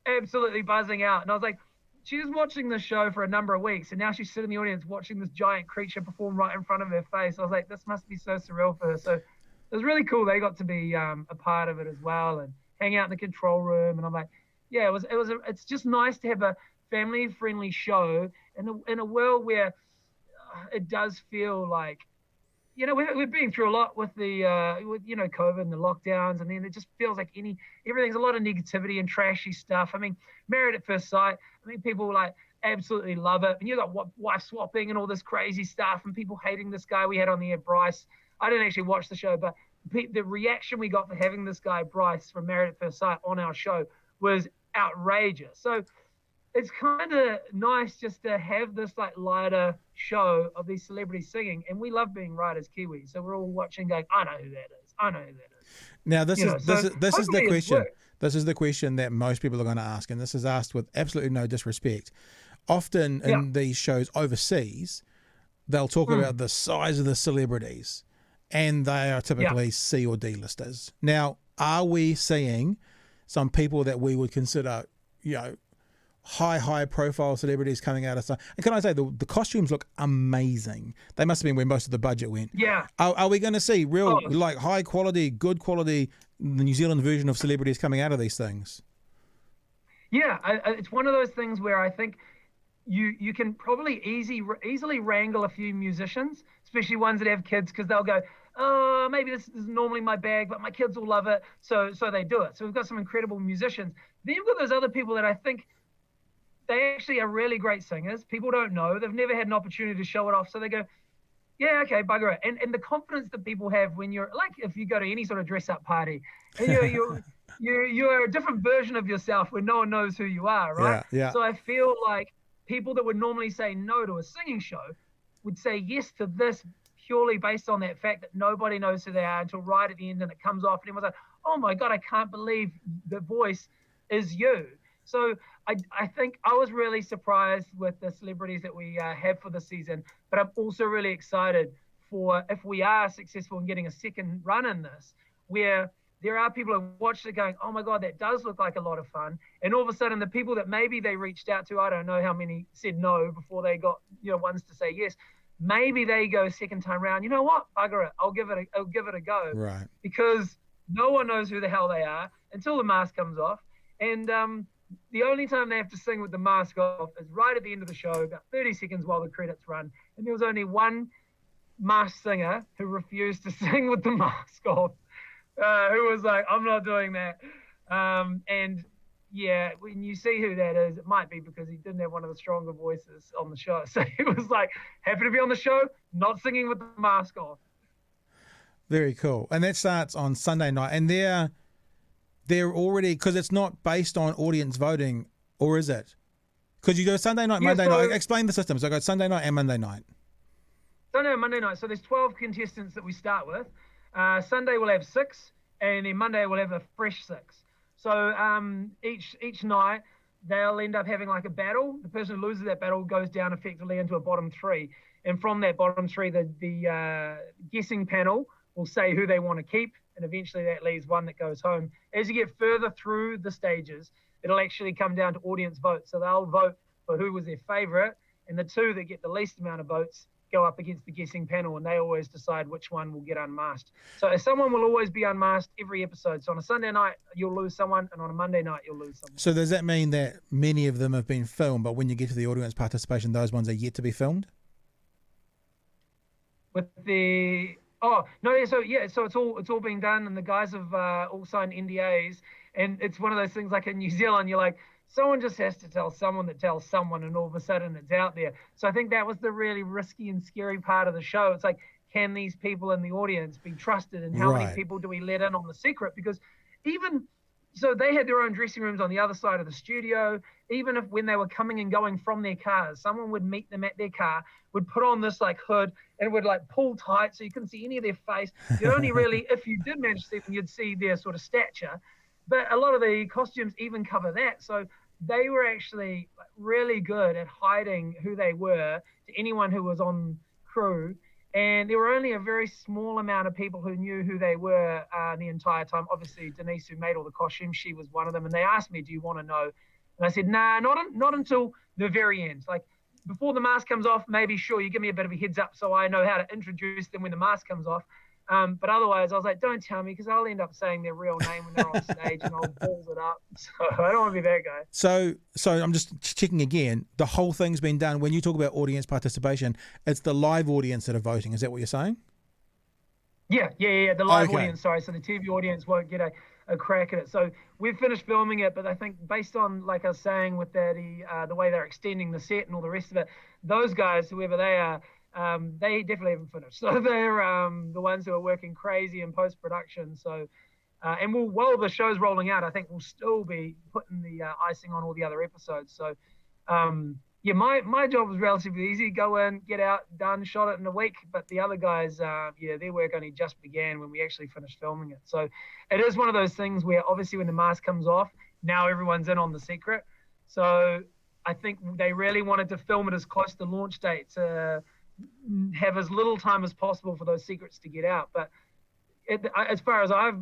absolutely buzzing out. And I was like, she was watching the show for a number of weeks, and now she's sitting in the audience watching this giant creature perform right in front of her face. I was like, this must be so surreal for her. So it was really cool. They got to be a part of it as well and hang out in the control room. And I'm like, yeah, it's just nice to have a family-friendly show in a world where it does feel like, you know, we're being through a lot with the with COVID and the lockdowns, and then it just feels like everything's a lot of negativity and trashy stuff. I mean, Married at First Sight, I mean, people like absolutely love it, and you got wife swapping and all this crazy stuff, and people hating this guy we had on the air, Bryce. I didn't actually watch the show, but the reaction we got for having this guy Bryce from Married at First Sight on our show was outrageous. So it's kind of nice just to have this like lighter show of these celebrities singing, and we love being right as Kiwis, so we're all watching going, I know who that is, I know who that is. Now this is the question. This is the question that most people are going to ask, and this is asked with absolutely no disrespect. Often in these shows overseas, they'll talk about the size of the celebrities, and they are typically C or D listers. Now, are we seeing some people that we would consider, high profile celebrities coming out of stuff? And can I say the costumes look amazing? They must have been where most of the budget went. Yeah. Are we going to see real like high quality, good quality, the New Zealand version of celebrities coming out of these things? Yeah, it's one of those things where I think you can probably easily wrangle a few musicians, especially ones that have kids, because they'll go, oh, maybe this is normally my bag, but my kids will love it, so they do it. So we've got some incredible musicians. Then you've got those other people that I think they actually are really great singers. People don't know. They've never had an opportunity to show it off. So they go, yeah, okay, bugger it. And the confidence that people have when you're, like, if you go to any sort of dress-up party, and you're a different version of yourself when no one knows who you are, right? Yeah. So I feel like people that would normally say no to a singing show would say yes to this purely based on that fact that nobody knows who they are until right at the end, and it comes off, and everyone's like, oh my God, I can't believe the voice is you. So I think I was really surprised with the celebrities that we have for this season, but I'm also really excited for if we are successful in getting a second run in this, where there are people who watched it going, oh my God, that does look like a lot of fun. And all of a sudden the people that maybe they reached out to, I don't know how many said no before they got ones to say yes. Maybe they go second time round, you know what, bugger it, I'll give it a go. Right. Because no one knows who the hell they are until the mask comes off. And the only time they have to sing with the mask off is right at the end of the show, about 30 seconds while the credits run. And there was only one masked singer who refused to sing with the mask off, who was like, I'm not doing that. And yeah, when you see who that is, it might be because he didn't have one of the stronger voices on the show. So he was like, happy to be on the show, not singing with the mask off. Very cool. And that starts on Sunday night. And they're already, because it's not based on audience voting, or is it? Because you go Sunday night, Monday night. Explain the system. So I go Sunday night and Monday night. Sunday and Monday night. So there's 12 contestants that we start with. Sunday we'll have 6, and then Monday we'll have a fresh 6. So each night they'll end up having like a battle. The person who loses that battle goes down effectively into a bottom 3. And from that bottom 3, the guessing panel will say who they want to keep, and eventually that leaves one that goes home. As you get further through the stages, it'll actually come down to audience votes. So they'll vote for who was their favorite, and the 2 that get the least amount of votes go up against the guessing panel, and they always decide which one will get unmasked. So someone will always be unmasked every episode. So on a Sunday night, you'll lose someone, and on a Monday night, you'll lose someone. So does that mean that many of them have been filmed, but when you get to the audience participation, those ones are yet to be filmed? With the... Oh, no, so it's all being done, and the guys have all signed NDAs, and it's one of those things like in New Zealand, you're like, someone just has to tell someone that tells someone, and all of a sudden it's out there. So I think that was the really risky and scary part of the show. It's like, can these people in the audience be trusted, and how many people do we let in on the secret? Because even So they had their own dressing rooms on the other side of the studio. Even if when they were coming and going from their cars, someone would meet them at their car, would put on this like hood and would like pull tight so you couldn't see any of their face. You'd only really, if you did manage to see them, you'd see their sort of stature. But a lot of the costumes even cover that. So they were actually really good at hiding who they were to anyone who was on crew. And there were only a very small amount of people who knew who they were the entire time. Obviously, Denise, who made all the costumes, she was one of them. And they asked me, do you want to know? And I said, nah, not until the very end. Like, before the mask comes off, maybe, sure, you give me a bit of a heads up so I know how to introduce them when the mask comes off. But otherwise, I was like, don't tell me, because I'll end up saying their real name when they're on stage and I'll balls it up. So I don't want to be that guy. So I'm just checking again. The whole thing's been done. When you talk about audience participation, it's the live audience that are voting. Is that what you're saying? Yeah. The live audience, sorry. So the TV audience won't get a crack at it. So we've finished filming it, but I think based on, like I was saying, with that, the way they're extending the set and all the rest of it, those guys, whoever they are, they definitely haven't finished. So they're the ones who are working crazy in post-production. So, and while the show's rolling out, I think we'll still be putting the icing on all the other episodes. So, yeah, my job was relatively easy. Go in, get out, done, shot it in a week. But the other guys, their work only just began when we actually finished filming it. So it is one of those things where obviously when the mask comes off, now everyone's in on the secret. So I think they really wanted to film it as close to launch date to have as little time as possible for those secrets to get out. But as far as I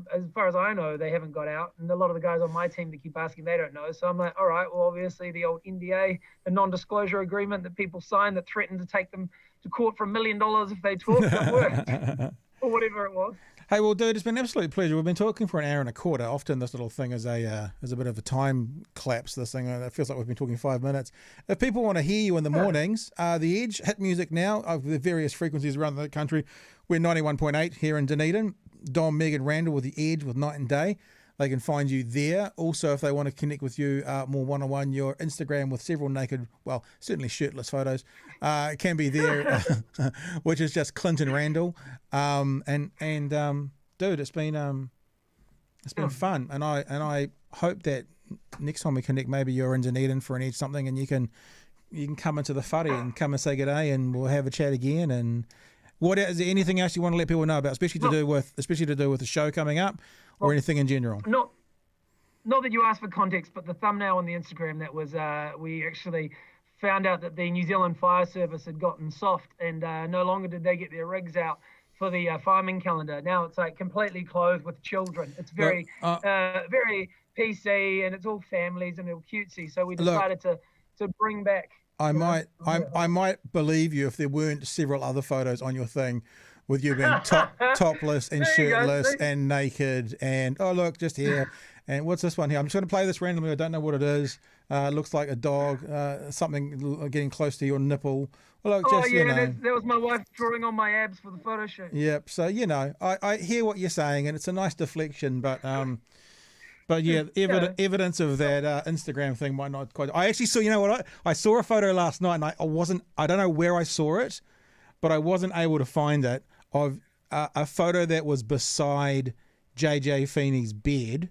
know, they haven't got out, and a lot of the guys on my team that keep asking, they don't know. So I'm like, all right, well, obviously the old NDA, the non-disclosure agreement that people sign that threatened to take them to court for $1 million if they talk, it worked, or whatever it was. Hey, well, dude, it's been an absolute pleasure. We've been talking for an hour and a quarter. Often this little thing is a bit of a time collapse. This thing, it feels like we've been talking 5 minutes. If people want to hear you in the mornings, The Edge, hit music now of the various frequencies around the country. We're 91.8 here in Dunedin. Dom, Meg and Randell with The Edge with Night and Day. They can find you there. Also, if they want to connect with you more one-on-one, your Instagram with several naked, well, certainly shirtless photos, can be there, which is just Clinton Randell. Dude, it's been fun, and I hope that next time we connect, maybe you're in Dunedin for an Edge something, and you can come into the whare and come and say good day, and we'll have a chat again. And what is there anything else you want to let people know about, especially to do with the show coming up, or anything in general? Not that you asked for context, but the thumbnail on the Instagram, that was we actually found out that the New Zealand Fire Service had gotten soft, and no longer did they get their rigs out for the farming calendar. Now it's like completely clothed with children. It's very very PC, and it's all families and all cutesy. So we decided to bring back. I might believe you if there weren't several other photos on your thing with you being topless and shirtless and naked, and oh look, just here, and what's this one here? I'm just going to play this randomly. I don't know what it is. Looks like a dog, something getting close to your nipple. Well, look, that was my wife drawing on my abs for the photo shoot. Yep. So I hear what you're saying, and it's a nice deflection, but yeah, evidence of that Instagram thing might not quite. I actually saw. You know what? I saw a photo last night, and I don't know where I saw it, but I wasn't able to find it, of a photo that was beside JJ Feeney's bed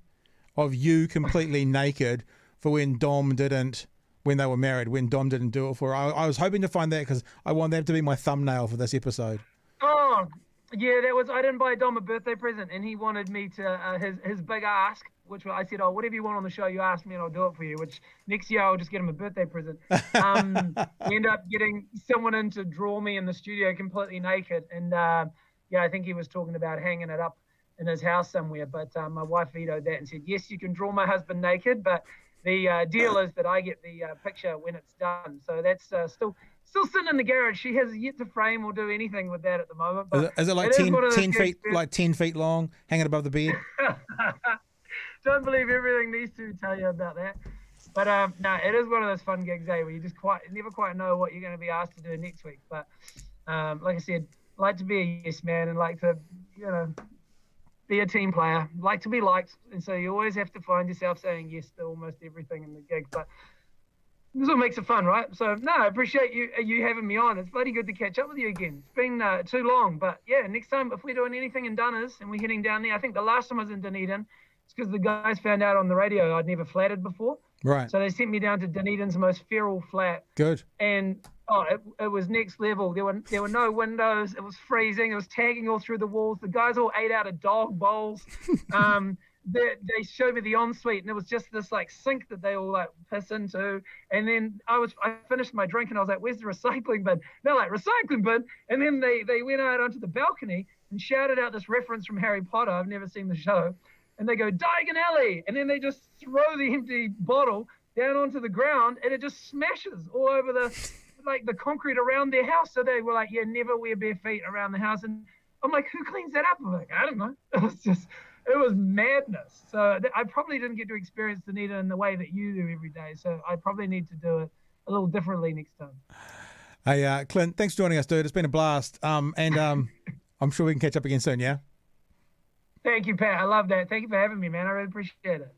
of you completely naked for when they were married, when Dom didn't do it for her. I was hoping to find that because I want that to be my thumbnail for this episode. Oh, yeah, I didn't buy Dom a birthday present, and he wanted me to, his big ask, which I said, oh, whatever you want on the show, you ask me and I'll do it for you, which next year I'll just get him a birthday present. We end up getting someone in to draw me in the studio completely naked. And I think he was talking about hanging it up in his house somewhere. But my wife vetoed that and said, yes, you can draw my husband naked, but the deal is that I get the picture when it's done. So that's still sitting in the garage. She has yet to frame or do anything with that at the moment. But is it like 10 feet long, hanging above the bed? Don't believe everything these two tell you about that. But no, it is one of those fun gigs, where you just never quite know what you're going to be asked to do next week. But like I said, like to be a yes man, and like to be a team player, like to be liked, and so you always have to find yourself saying yes to almost everything in the gig. But this is what makes it fun, right? So no, I appreciate you having me on. It's bloody good to catch up with you again. It's been too long, but yeah, next time if we're doing anything in Dunners and we're heading down there, I think the last time I was in Dunedin, It's because the guys found out on the radio I'd never flatted before. Right. So they sent me down to Dunedin's most feral flat. Good. And it was next level. There were no windows. It was freezing. It was tagging all through the walls. The guys all ate out of dog bowls. They showed me the ensuite, and it was just this like sink that they all like piss into. And then I finished my drink, and I was like, "Where's the recycling bin?" They're like, "Recycling bin." And then they went out onto the balcony and shouted out this reference from Harry Potter. I've never seen the show. And they go, Diagon Alley. And then they just throw the empty bottle down onto the ground, and it just smashes all over the concrete around their house. So they were like, yeah, never wear bare feet around the house. And I'm like, who cleans that up? I'm like, I don't know. It was madness. So I probably didn't get to experience Dunedin in the way that you do every day. So I probably need to do it a little differently next time. Hey, Clint, thanks for joining us, dude. It's been a blast. I'm sure we can catch up again soon, yeah? Thank you, Pat. I love that. Thank you for having me, man. I really appreciate it.